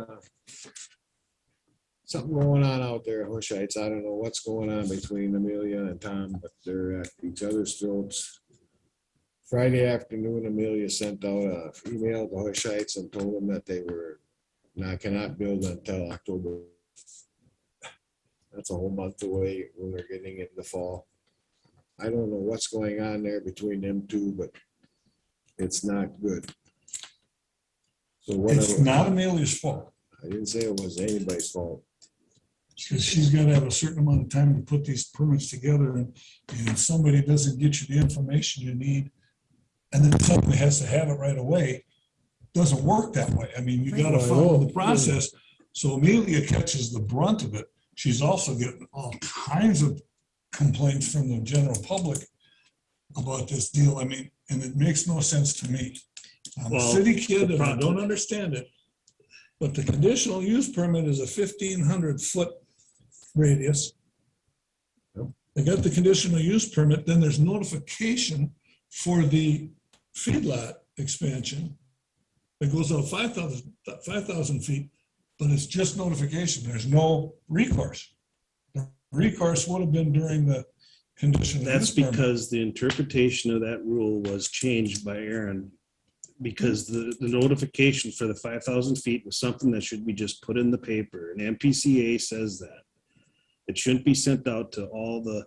E: something going on out there at Hushites. I don't know what's going on between Amelia and Tom, but they're at each other's throats. Friday afternoon, Amelia sent out an email to Hushites and told them that they cannot build until October. That's a whole month away when we're getting into the fall. I don't know what's going on there between them two, but it's not good. So
A: It's
E: whatever.
A: not Amelia's fault.
E: I didn't say it was anybody's fault.
A: Because she's got to have a certain amount of time to put these permits together and somebody doesn't get you the information you need. And then somebody has to have it right away. Doesn't work that way. I mean, you got to follow the process. So Amelia catches the brunt of it. She's also getting all kinds of complaints from the general public about this deal. I mean, and it makes no sense to me. I'm a
C: Well,
A: city kid
C: the
A: and I
C: problem-
A: don't understand it. But the conditional use permit is a 1,500-foot radius. They got the conditional use permit, then there's notification for the feedlot expansion that goes out 5,000 feet, but it's just notification. There's no recourse. The recourse would have been during the conditional use
C: That's
A: permit.
C: because the interpretation of that rule was changed by Aaron. Because the notification for the 5,000 feet was something that should be just put in the paper, and MPCA says that. It shouldn't be sent out to all the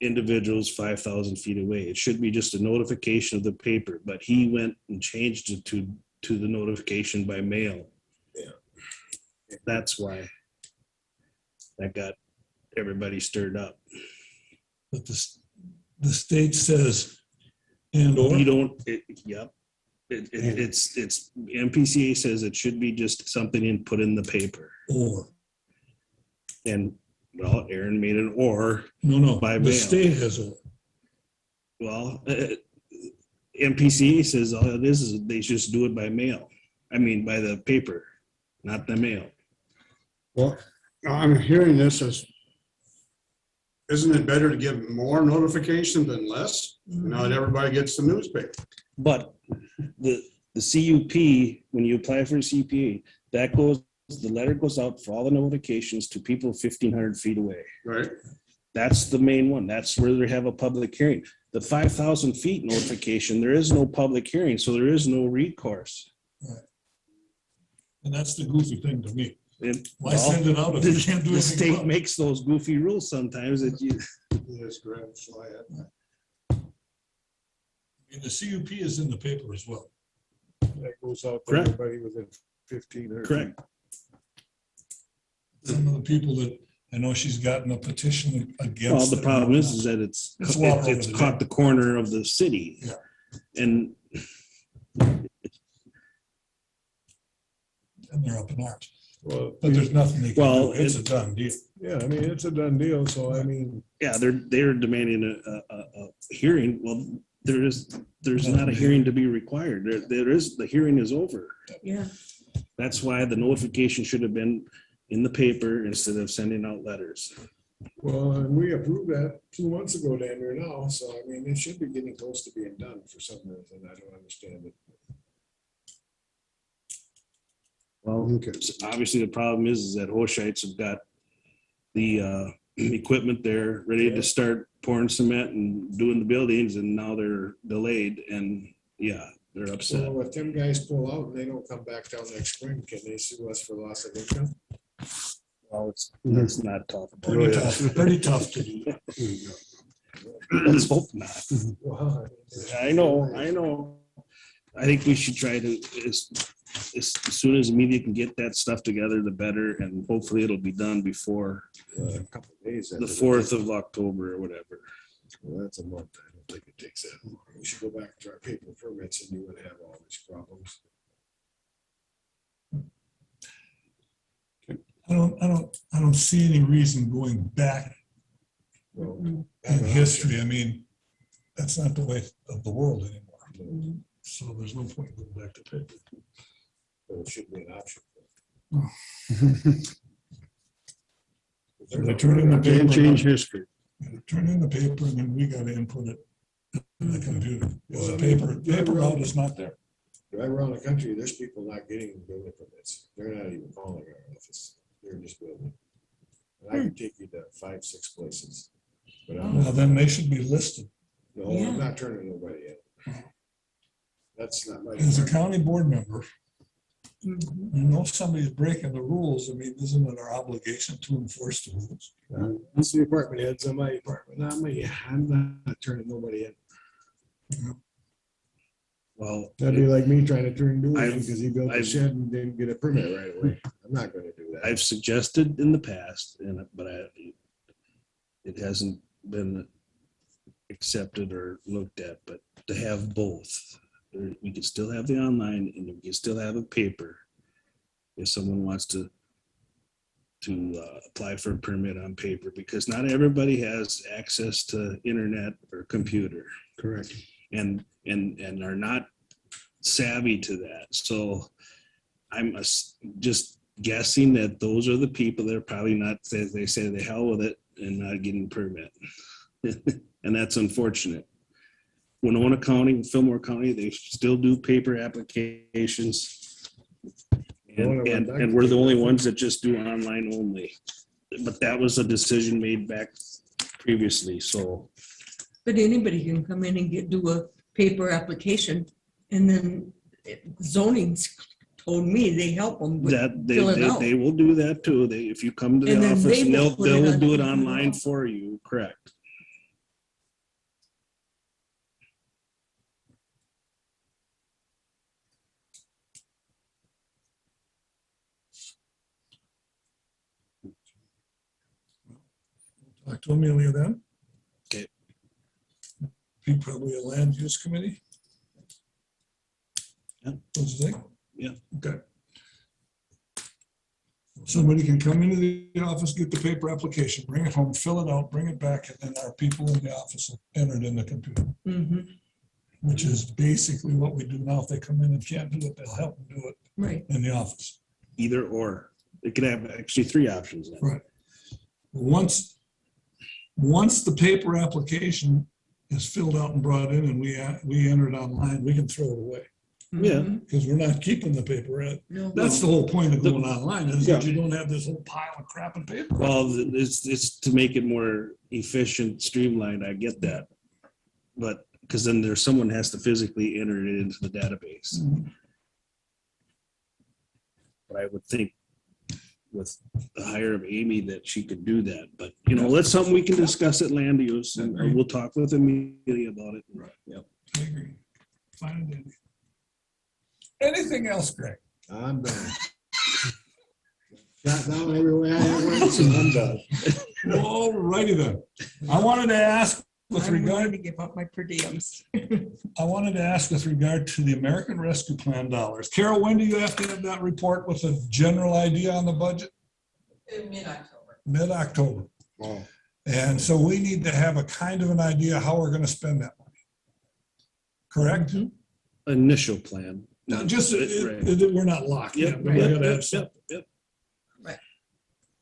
C: individuals 5,000 feet away. It should be just a notification of the paper, but he went and changed it to the notification by mail.
E: Yeah.
C: That's why that got everybody stirred up.
A: But the state says, and or.
C: You don't, yep. It's MPCA says it should be just something put in the paper.
A: Or.
C: And, well, Aaron made an or.
A: No,
C: By
A: the
C: mail.
A: state has or.
C: Well, MPCA says all it is they just do it by mail. I mean, by the paper, not the mail.
D: Well, I'm hearing this as, isn't it better to give more notification than less? Not everybody gets the newspaper.
C: But the CUP, when you apply for a CUP, that goes, the letter goes out for all the notifications to people 1,500 feet away.
D: Right.
C: That's the main one. That's where they have a public hearing. The 5,000 feet notification, there is no public hearing, so there is no recourse.
A: And that's the goofy thing to me.
C: And,
A: Why send it out if you can't do
C: the
A: anything
C: state
A: about it?
C: makes those goofy rules sometimes that you.
D: Yes, correct. So
A: And the CUP is in the paper as well.
E: That goes out to
C: Correct.
E: everybody within 15 or.
C: Correct.
A: Some of the people that, I know she's gotten a petition against.
C: Well, the
A: it.
C: problem is that it's
A: water over
C: it's
A: the
C: caught
A: dam.
C: the corner of the city.
A: Yeah.
C: And
A: And they're up in arms,
E: Well,
A: but there's nothing they can
C: Well,
A: do. It's a done deal.
E: yeah, I mean, it's a done deal. So I mean,
C: yeah, they're demanding a hearing. Well, there's not a hearing to be required. The hearing is over.
B: Yeah.
C: That's why the notification should have been in the paper instead of sending out letters.
E: well, and we approved that 2 months ago down there now. So I mean, it should be getting close to being done for some reason. I don't understand it.
C: Well,
D: Okay.
C: obviously the problem is that Hoshites have got the equipment there ready to start pouring cement and doing the buildings, and now they're delayed, and yeah, they're upset.
E: So if them guys pull out and they don't come back down next spring, can they sue us for loss of income?
C: Well, it's not tough.
A: Pretty tough to do.
C: Let's hope not.
E: Well,
C: I know. I think we should try to, as soon as the media can get that stuff together, the better, and hopefully it'll be done before
E: a couple of days.
C: the 4th of October or whatever.
E: Well, that's a month. I don't think it takes that long. We should go back to our paper permits and you would have all these problems.
A: I don't see any reason going back
E: Well,
A: in history. I mean, that's not the way of the world anymore. So there's no point going back to paper.
E: but it should be an option.
A: They turn in the paper.
D: Can't change history.
A: Turn in the paper and then we gotta input it in the computer. Because the
E: Well,
A: paper route is not there.
E: Right around the country, there's people not getting building permits. They're not even calling our office. They're just building. And I can take you to 5, 6 places. But
A: Well, then they should be listed.
E: no,
B: Yeah.
E: I'm not turning nobody in. That's not my.
A: As a county board member,
B: Mhm.
A: you know somebody's breaking the rules. I mean, isn't it our obligation to enforce the rules?
E: That's the department heads on my department, not me. I'm not turning nobody in.
C: Well,
E: That'd be like me trying to turn Dooley in
C: I've-
E: because he built a
C: I've-
E: shed and didn't get a permit right away. I'm not gonna do that.
C: I've suggested in the past, but it hasn't been accepted or looked at, but to have both. We can still have the online and we can still have a paper. If someone wants to apply for a permit on paper, because not everybody has access to internet or computer.
D: Correct.
C: And are not savvy to that. So I'm just guessing that those are the people that are probably not, they say the hell with it and not getting permit. And that's unfortunate. Winona County, Fillmore County, they still do paper applications. And we're the only ones that just do online only. But that was a decision made back previously, so.
B: But anybody can come in and do a paper application, and then zoning's told me they help them with
C: That
B: fill it out.
C: they will do that too. If you come to the
B: And then
C: office,
B: they
C: and
B: will
C: they'll
B: put it on
C: do it
B: the computer.
C: online for you, correct?
A: Talk to Amelia then.
C: Okay.
A: Be probably a land use committee.
C: Yeah.
A: What do you think?
C: Yeah.
A: Okay. Somebody can come into the office, get the paper application, bring it home, fill it out, bring it back, and then our people in the office will enter it in the computer,
B: Mhm.
A: which is basically what we do now. If they come in and can't do it, they'll help them do it
B: Right.
A: in the office.
C: Either or. It could have actually 3 options. Then.
A: Right. Once the paper application is filled out and brought in and we enter it online, we can throw it away
C: Yeah.
B: Mhm.
A: because we're not keeping the paper.
B: No.
A: That's the whole point of going online is that you don't have this whole pile of crap and paper.
C: Well, it's to make it more efficient, streamlined. I get that. But because then there's someone has to physically enter it into the database. But I would think with the hire of Amy that she could do that. But, that's something we can discuss at land use and we'll talk with Amelia about it.
A: Right.
C: Yep.
A: I agree. Fine and dandy. Anything else, Greg?
E: I'm done. Shot down everywhere I went, so I'm done.
A: All righty then. I wanted to ask with
B: I'm willing
A: regard,
B: to give up my per diems.
A: with regard to the American Rescue Plan dollars. Carol, when do you have to have that report with a general idea on the budget?
H: In mid-October.
A: Mid-October.
D: Wow.
A: And so we need to have a kind of an idea how we're going to spend that money. Correct?
C: Initial plan.
A: Now, just,
C: Right.
A: we're not locked
C: Yep,
A: yet. but we
C: yep,
A: gotta have
C: yep,
A: something.
C: yep.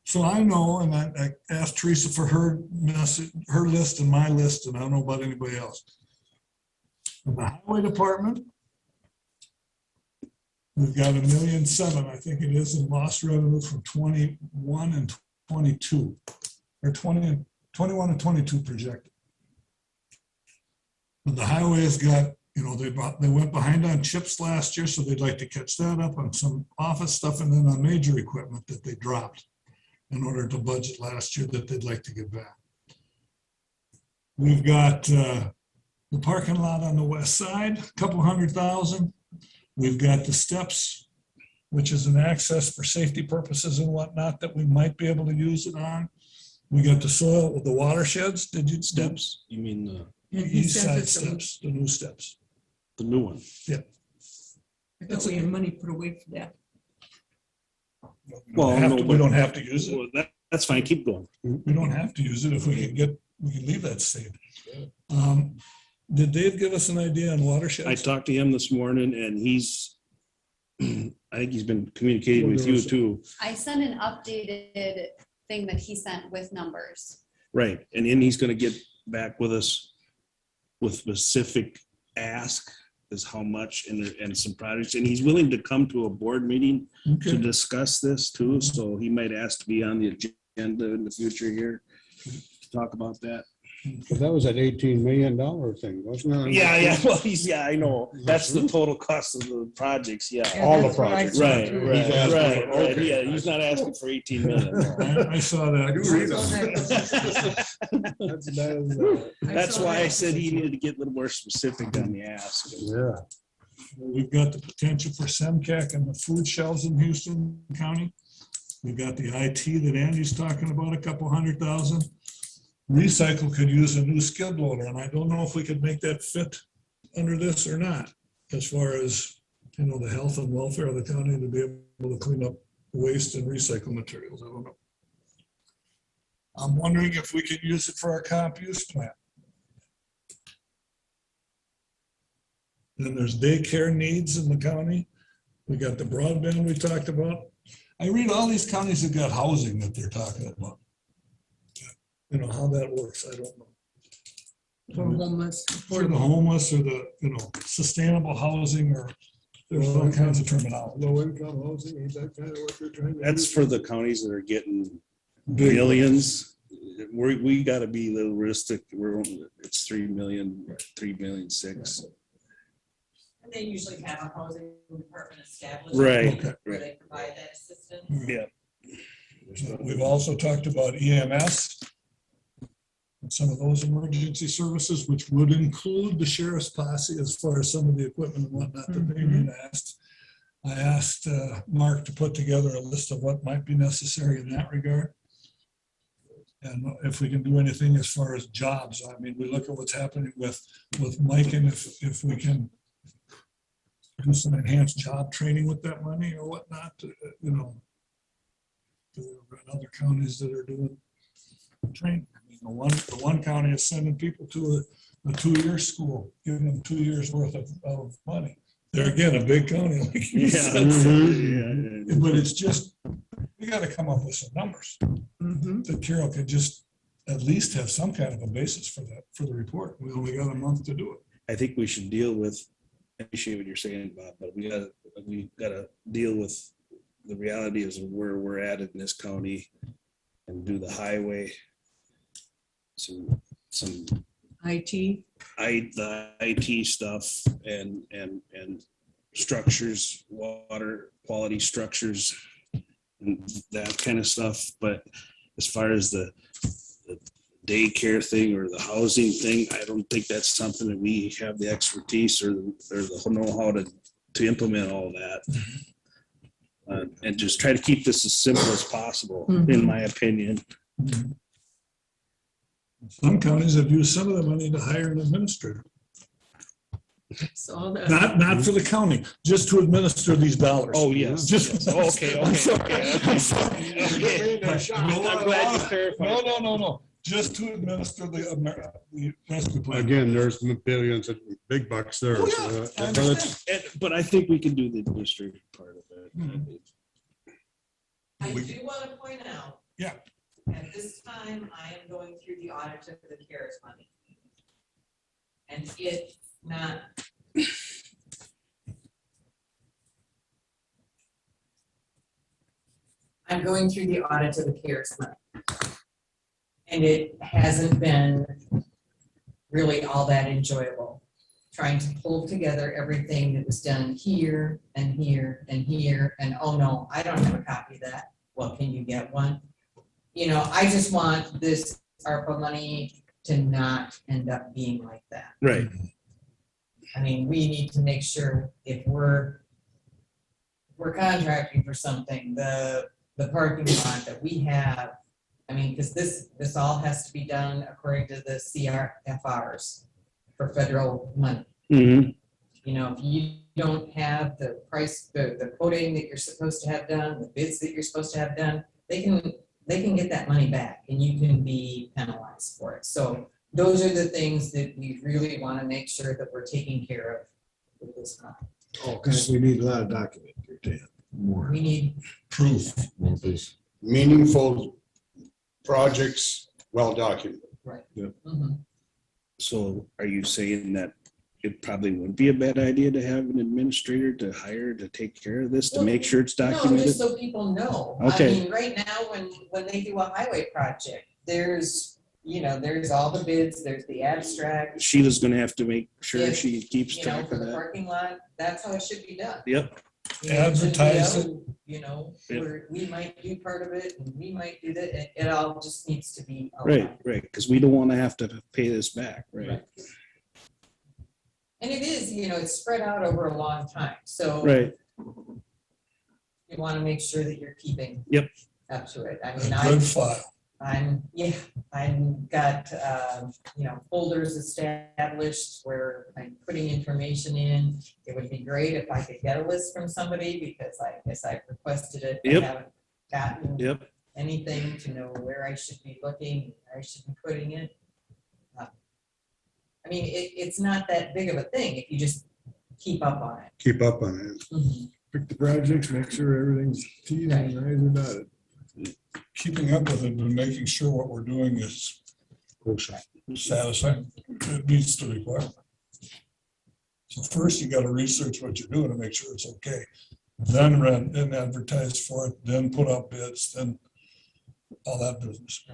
A: So I know, and I asked Teresa for her message, her list and my list, and I don't know about anybody else. From the highway department, we've got 1,000,007, I think it is, in lost revenue from 21 and 22, or 21 and 22 projected. But the highway has got, they went behind on chips last year, so they'd like to catch that up on some office stuff and then on major equipment that they dropped in order to budget last year that they'd like to get back. We've got the parking lot on the west side, a couple $100,000. We've got the steps, which is an access for safety purposes and whatnot that we might be able to use it on. We got the soil with the watersheds. Did you
C: Steps, you mean the
B: And he
A: east
B: sent
A: side
B: us some-
A: steps, the new steps?
C: new one?
B: I thought we had money put away for that.
C: Well, no,
A: We
C: but-
A: don't have to use it.
C: Well, that's fine, keep going.
A: We don't have to use it if we can leave that saved. Did Dave give us an idea on
C: I
A: watersheds?
C: talked to him this morning and I think he's been communicating with you too.
G: I sent an updated thing that he sent with numbers.
C: Right, and then he's gonna get back with us with specific ask is how much and some projects, and he's willing to come to a board meeting to
A: Okay.
C: discuss this too, so he might ask to be on the agenda in the future here to talk about that.
D: But that was an $18 million thing, wasn't it?
C: Well, I know, that's the total cost of the projects, yeah.
B: Yeah,
D: All the
B: that's what I
D: projects.
B: saw
C: Right,
B: too.
C: right,
D: He's asking
C: right,
D: for-
C: right,
D: okay.
C: yeah, he's not asking for 18 million. no.
A: I saw that.
C: That's why I said he needed to get a little more specific on the ask.
D: Yeah.
A: We've got the potential for SEMCAC and the food shelves in Houston County. We've got the IT that Andy's talking about, a couple $100,000. Recycle could use a new skid loader, and I don't know if we could make that fit under this or not, as far as, the health and welfare of the county to be able to clean up waste and recycle materials. I don't know. I'm wondering if we could use it for our comp use plant. Then there's daycare needs in the county. We got the broadband we talked about. I read all these counties have got housing that they're talking about. How that works, I don't know.
B: For homeless.
A: For the homeless or the, sustainable housing, or there's all kinds of terminology.
E: Low income housing, is that kind of what you're trying to?
C: That's
E: do?
C: for the counties that are getting billions. We gotta be a little realistic. It's 3 million, 3,000,006.
H: And they usually have a housing department established.
C: Right,
A: Okay.
H: Where they provide that assistance.
C: Yeah.
A: We've also talked about EMS and some of those emergency services, which would include the sheriff's posse as far as some of the equipment and whatnot that they need asked. I asked Mark to put together a list of what might be necessary in that regard. And if we can do anything as far as jobs, we look at what's happening with Mike, and if we can do some enhanced job training with that money or whatnot, other counties that are doing training. The one county is sending people to a 2-year school, giving them 2 years worth of money. They're again a big county, like you said.
C: Yeah.
A: But it's just, we got to come up with some numbers that Carol could just at least have some kind of a basis for that, for the report. We only got a month to do it.
C: I think we should deal with, I appreciate what you're saying, Bob, but we gotta deal with the reality is where we're at in this county and do the highway. Some
B: IT.
C: the IT stuff and structures, water quality structures and that kind of stuff. But as far as the daycare thing or the housing thing, I don't think that's something that we have the expertise or the know-how to implement all that. And just try to keep this as simple as possible, in my opinion.
A: Some counties have used some of the money to hire an administrator,
B: So
A: not for the county, just to administer these dollars.
C: Oh, yes.
A: Just.
C: Okay.
A: I'm sorry.
C: I'm glad you clarified.
A: No. Just to administer the rescue plan.
D: Again, there's billions of big bucks there.
A: Oh,
D: so,
A: yeah, I
D: but it's-
C: But I think we can do the administrative part of it.
H: I do want to point out.
A: Yeah.
H: At this time, I am going through the audit of the CARES money. And it's not. I'm going through the audit of the CARES money. And it hasn't been really all that enjoyable. Trying to pull together everything that was done here and here and here, and oh no, I don't have a copy of that. Well, can you get one? You know, I just want this ARPA money to not end up being like that.
C: Right.
H: I mean, we need to make sure if we're contracting for something, the parking lot that we have, I mean, because this all has to be done according to the CRFRs for federal money.
C: Mhm.
H: You know, if you don't have the price, the quoting that you're supposed to have done, the bids that you're supposed to have done, they can get that money back and you can be penalized for it. So those are the things that we really want to make sure that we're taking care of with this money.
E: Okay, we need a lot of document here, Dan. More.
H: We need
A: Proof.
D: Meaningful projects, well documented.
H: mhm.
C: So are you saying that it probably wouldn't be a bad idea to have an administrator to hire to take care of this, to
H: Well,
C: make sure it's
H: No,
C: documented?
H: just so people know.
C: Okay.
H: I mean, right now, when they do a highway project, there's all the bids, there's the abstract.
C: Sheila's gonna have to make sure
H: If,
C: she keeps
H: You know,
C: track
H: for
C: of
H: the
C: that.
H: parking lot, that's how it should be done.
C: Yep.
H: You know, it shouldn't be,
A: Advertise it.
H: oh, you know,
C: Yep.
H: we might do part of it and we might do that. It all just needs to be.
C: Right, because we don't want to have to pay this back, right?
H: And it is, it's spread out over a long time, so.
C: Right,
H: You want to make sure that you're keeping.
C: Yep.
H: Up to it. I
A: A
H: mean,
A: good file.
H: I've got, folders established where I'm putting information in. It would be great if I could get a list from somebody because I guess I've requested it.
C: Yep.
H: I haven't gotten
C: yep.
H: anything to know where I should be looking, where I should be putting it. I mean, it's not that big of a thing if you just keep up on it.
D: Keep up on it.
H: Mhm.
E: Pick the projects, make sure everything's T's and I's are dotted.
A: Keeping up with it and making sure what we're doing is satisfying. It meets the requirement. So first you got to research what you're doing to make sure it's okay. Then rent, then advertise for it, then put out bids, then all that business.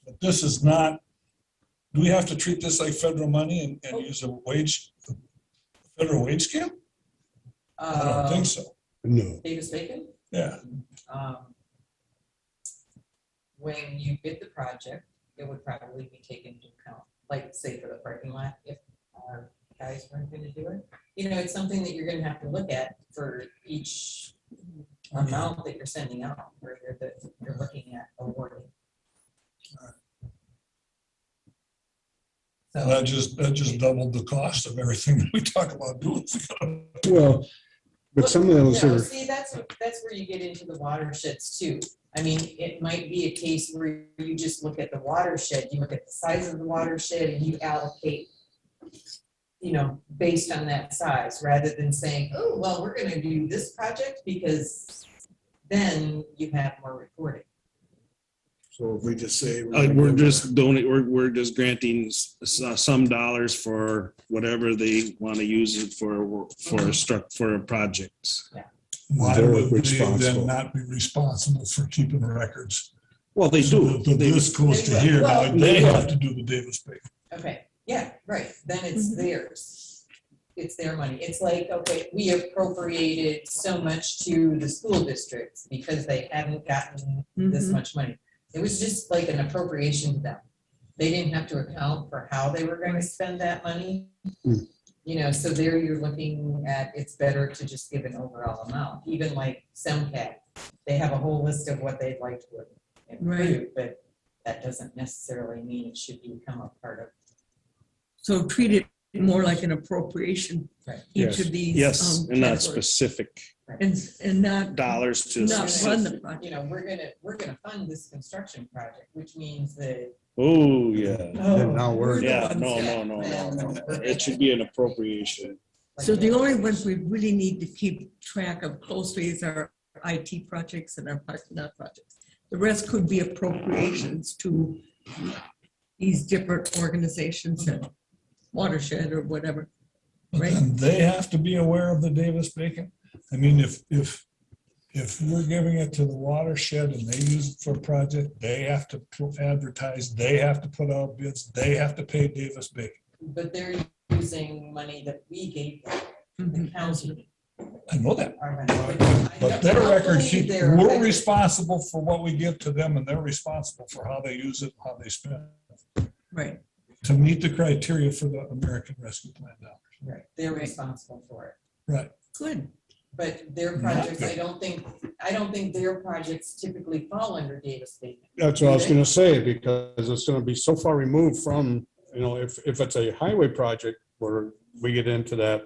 A: But this is not, do we have to treat this like federal money and use a federal wage scale? I don't think so.
D: No.
H: Davis Bacon?
A: Yeah.
H: When you bid the project, it would probably be taken into account, like say for the parking lot, if our guys weren't gonna do it. It's something that you're gonna have to look at for each amount that you're sending out, or that you're looking at awarding. So,
A: That just doubled the cost of everything that we talk about doing.
D: Well, but some of those are,
H: see, that's where you get into the watersheds too. I mean, it might be a case where you just look at the watershed, you look at the size of the watershed and you allocate, based on that size, rather than saying, oh, well, we're gonna do this project because then you have more reporting.
E: So if we just say.
C: We're just we're just granting some dollars for whatever they want to use it for a project.
A: Why
D: They're
A: would they
D: responsible.
A: then not be responsible for keeping records?
C: Well, they
A: So
C: do.
A: This goes to here, now
H: Well,
A: they have to do the Davis Bacon.
H: Okay, yeah, right, then it's theirs. It's their money. It's like, okay, we appropriated so much to the school districts because they haven't gotten this much money. It was just like an appropriation to them. they didn't have to account for how they were going to spend that money.
D: Hmm.
H: You know, so there you're looking at, it's better to just give an overall amount, even like SEMCAP. They have a whole list of what they'd like to improve, but that doesn't necessarily mean it should become a part of.
B: So treat it more like an appropriation,
H: Right.
B: each of these.
C: Yes, and not
B: categories.
C: specific
B: And not,
C: dollars to.
B: not run the
H: You
B: project.
H: know, we're gonna fund this construction project, which means that.
C: Oh, yeah.
D: And now we're-
B: the
C: Yeah,
B: ones
C: no,
B: that-
C: no. It should be an appropriation.
B: So the only ones we really need to keep track of closely is our IT projects and our parking lot projects. The rest could be appropriations to these different organizations and watershed or whatever.
A: But
B: Right.
A: then they have to be aware of the Davis-Bacon. I mean, if we're giving it to the watershed and they use it for a project, they have to advertise, they have to put out bids, they have to pay Davis-Bacon.
H: But they're using money that we gave them, the county.
A: I know that,
H: are gonna-
A: but their
H: I don't
A: record
H: believe
A: keep,
H: they're-
A: we're responsible for what we give to them and they're responsible for how they use it, how they spend it,
B: Right.
A: to meet the criteria for the American Rescue Plan dollars.
H: Right, they're responsible for it.
A: Right.
B: Good.
H: But their projects, I don't think their projects typically fall under Davis-Bacon.
D: That's what I was gonna say, because it's gonna be so far removed from, you know, if it's a highway project where we get into that,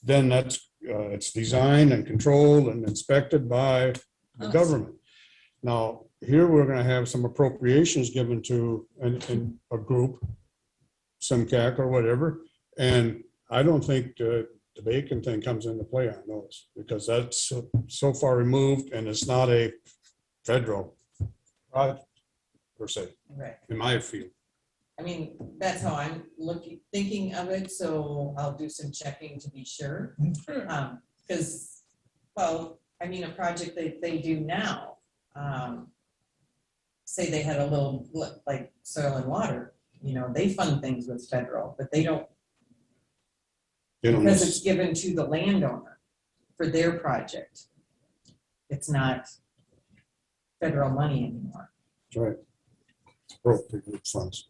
D: then that's, it's designed and controlled and inspected by the
B: Us.
D: government. Now, here we're gonna have some appropriations given to in a group, SEMCAC or whatever, and I don't think the Bacon thing comes into play on those, because that's so far removed and it's not a federal project per se,
H: Right.
D: in my field.
H: I mean, that's how I'm thinking of it, so I'll do some checking to be sure. Because, well, I mean, a project that they do now, say they had a little, like soil and water, you know, they fund things with federal, but they don't,
D: You know,
H: because it's given to the landowner for their project. It's not federal money anymore.
D: that's right. Appropriate funds.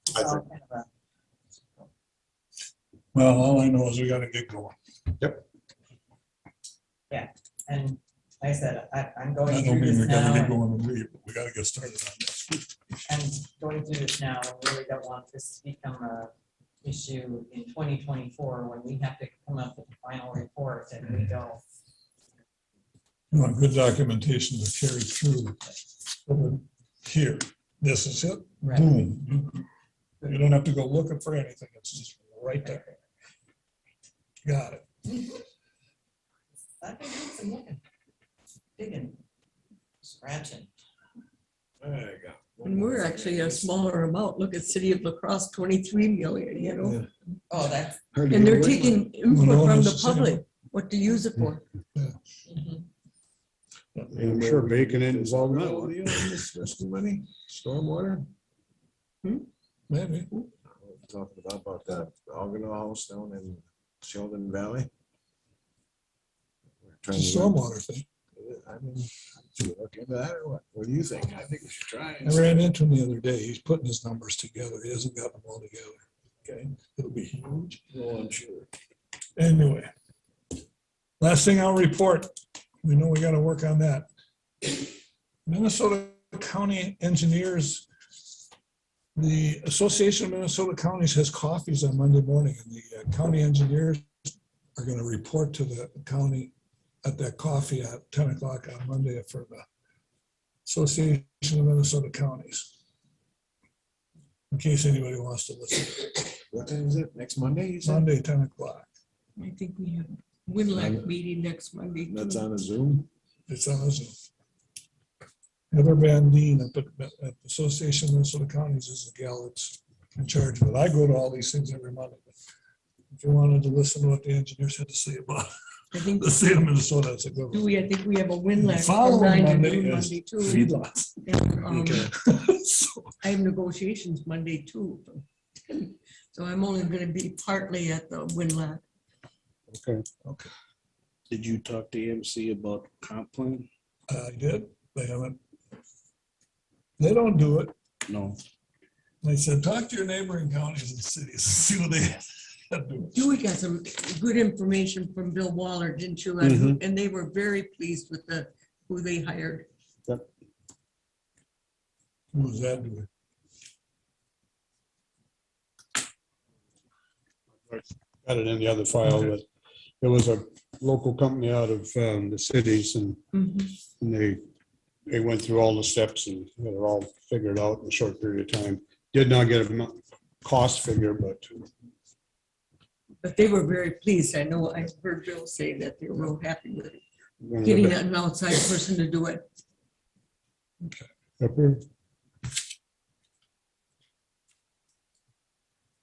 H: It's all kind of a-
A: Well, all I know is we gotta get going.
H: And like I said, I'm going
A: I
H: through
A: don't mean we
H: this
A: gotta
H: now.
A: get
H: and-
A: going and leave, but we gotta get started on this.
H: I'm going through this now, and really don't want this to become a issue in 2024 when we have to come up with the final report and we don't.
A: You want good documentation to carry through. Here, this is it, boom. You don't have to go looking for anything, it's just right there. Got it.
H: I've been doing some looking, digging, scratching.
E: There you go.
B: And we're actually a smaller amount. Look at City of La Crosse, 23 million, you know?
H: Oh, that's.
E: Hard to
B: And
E: get
B: they're
E: away with it.
B: taking input
A: Well,
B: from the
A: it's the same.
B: public, what to use it for.
H: Mhm.
D: I'm sure Bacon ain't involved in that one.
E: Deal on this rescue money, stormwater,
A: Maybe.
E: talking about that Ogden House down in Sheldon Valley. We're trying
A: It's a
E: to-
A: stormwater thing.
E: I mean, should we look into that or what? What do you think? I think we should try.
A: I ran into him the other day. He's putting his numbers together. He hasn't got them all together. Okay, it'll be huge.
E: Well, I'm sure.
A: Anyway. Last thing I'll report, we know we gotta work on that. Minnesota County Engineers, the Association of Minnesota Counties has coffees on Monday morning, and the county engineers are gonna report to the county at that coffee at 10 o'clock on Monday for the Association of Minnesota Counties. In case anybody wants to listen.
E: What time is it? Next Monday, you said?
A: Monday, 10 o'clock.
B: I think we have Winlock meeting next Monday. too.
E: That's on a Zoom?
A: It's on a Zoom. Heather Van Deen at the Association of Minnesota Counties is the gal that's in charge of it. I go to all these things every Monday. If you wanted to listen to what the engineers had to say about
B: I think,
A: the state of Minnesota, it's a good one.
B: I think we have a Winlock. from
A: Following
B: 9 to
A: Monday
B: noon
A: is
B: Monday too.
A: feedlots.
B: And,
A: Okay. So,
B: I have negotiations Monday too. So I'm only gonna be partly at the Winlock.
D: Okay.
A: okay,
C: Did you talk to AMC about comp plan?
A: I did. They haven't. They don't do it.
C: No.
A: They said, talk to your neighboring counties and cities, see what they do.
B: You got some good information from Bill Waller, didn't you? And they were very pleased with who they hired.
A: Who was that doing?
D: Got it in the other file, but it was a local company out of the cities, and they went through all the steps and they were all figured out in a short period of time. Did not get a cost figure, but
B: they were very pleased. I know I heard Bill say that they were real happy with getting an outside person to do it.
D: approved.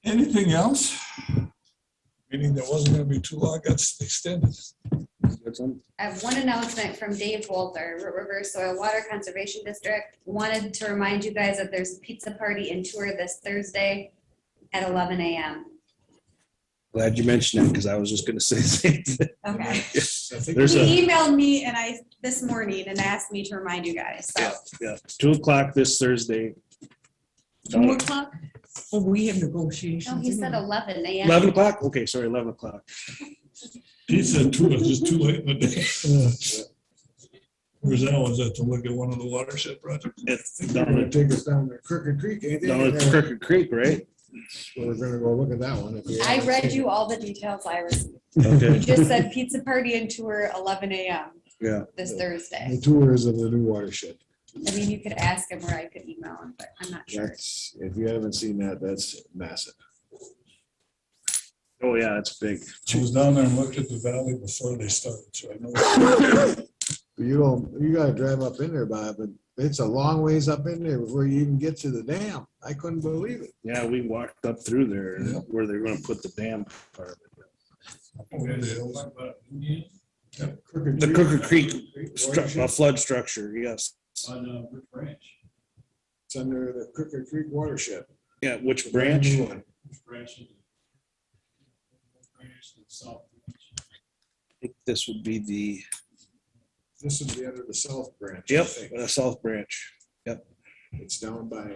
A: Anything else? Meeting that wasn't gonna be too long, got extended.
G: I have one announcement from Dave Walter, Root River Soil Water Conservation District. Wanted to remind you guys that there's a pizza party and tour this Thursday at 11 a.m.
C: Glad you mentioned that because I was just gonna say the same thing.
G: Okay.
C: There's
G: He
C: a,
G: emailed me this morning and asked me to remind you guys. So
C: yeah, 2:00 this Thursday.
B: 2 o'clock? Oh, we have negotiations.
G: no, he said
B: anyway.
G: 11 a.m.
C: 11 o'clock? Okay, sorry, 11 o'clock.
A: He said two, it's just too late in the day. Where's that? Was that to look at one of the watershed projects?
C: It's
E: They're
C: down
E: gonna
C: at,
E: take us down to Crooked Creek, ain't they?
C: down at Crooked Creek, right?
E: So we're gonna go look at that one. if we
G: I
E: haven't
G: read
E: seen
G: you
E: it.
G: all the details I received. He
C: Okay,
G: just said pizza party and tour 11 a.m.
C: yeah.
G: this Thursday.
E: The tours of the new watershed.
G: I mean, you could ask him or I could email him, but I'm not sure.
E: That's, if you haven't seen that, that's massive.
C: Oh, yeah, it's big.
A: I was down there and looked at the valley before they started, so I know.
E: You gotta drive up in there, Bob, but it's a long ways up in there before you even get to the dam. I couldn't believe it.
C: Yeah, we walked up through there
A: Yeah.
C: where they're gonna put the dam part of it.
E: Crooked
C: The Crooked Creek
E: watershed.
C: flood structure, yes.
E: It's under the Crooked Creek watershed.
C: Yeah, which
E: The brand
C: branch?
E: new one.
C: I think this would be the,
E: This is the end of the south branch. I
C: yep,
E: think.
C: south branch.
E: It's down by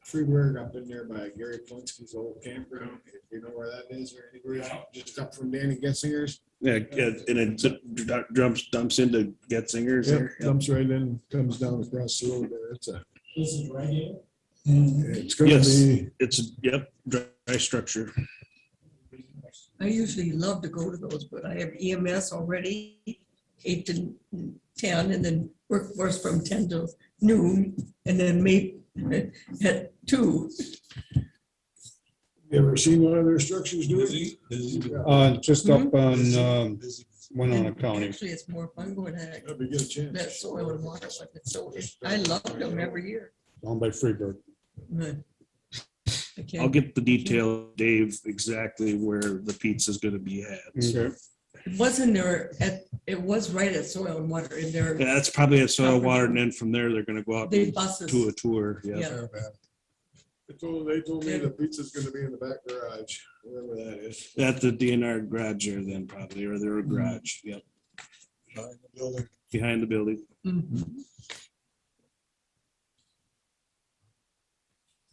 E: Freeburg, up in there by Gary Plinsky's old campground. If you know where that is or anywhere, just up from Danny Getzinger's.
C: Yeah, and it dumps into Getzinger's
E: Yep,
C: there. Yep.
E: dumps right in, comes down across the road there. It's
A: Mm,
E: it's gonna
C: Yes.
E: be,
C: It's, yep, dry structure.
B: I usually love to go to those, but I have EMS already, 8 to 10, and then workforce from 10 to noon, and then maybe at 2.
E: you ever seen one of their structures do it?
A: busy.
D: Just up on Winona County.
B: Actually, it's more fun going to
E: That'd be a good chance.
B: that soil and water, but it's so, I love them every year.
D: Down by Freeburg.
B: But I can't-
C: I'll get the detail, Dave, exactly where the pizza's gonna be had.
D: Okay.
B: It wasn't there it was right at soil and water in there.
C: Yeah, that's probably at soil, water, and then from there, they're gonna go out
B: They buses.
C: to a tour. Yeah.
B: Yeah.
E: They told me the pizza's gonna be in the back garage, wherever that is.
C: At the DNR garage there then probably, or their garage, yep,
A: Behind the building.
C: behind the building.
B: Mhm.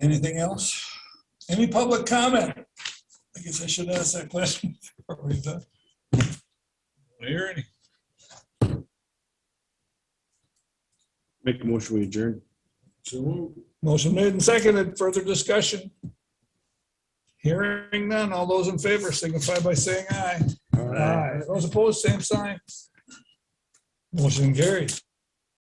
A: Anything else? Any public comment? I guess I should ask that question before we're done. Hear any?
C: Make a motion, we adjourn.
E: So
A: Motion made and seconded. Further discussion? Hearing none. All those in favor signify by saying aye. Aye. Those opposed, same sign. Motion carried.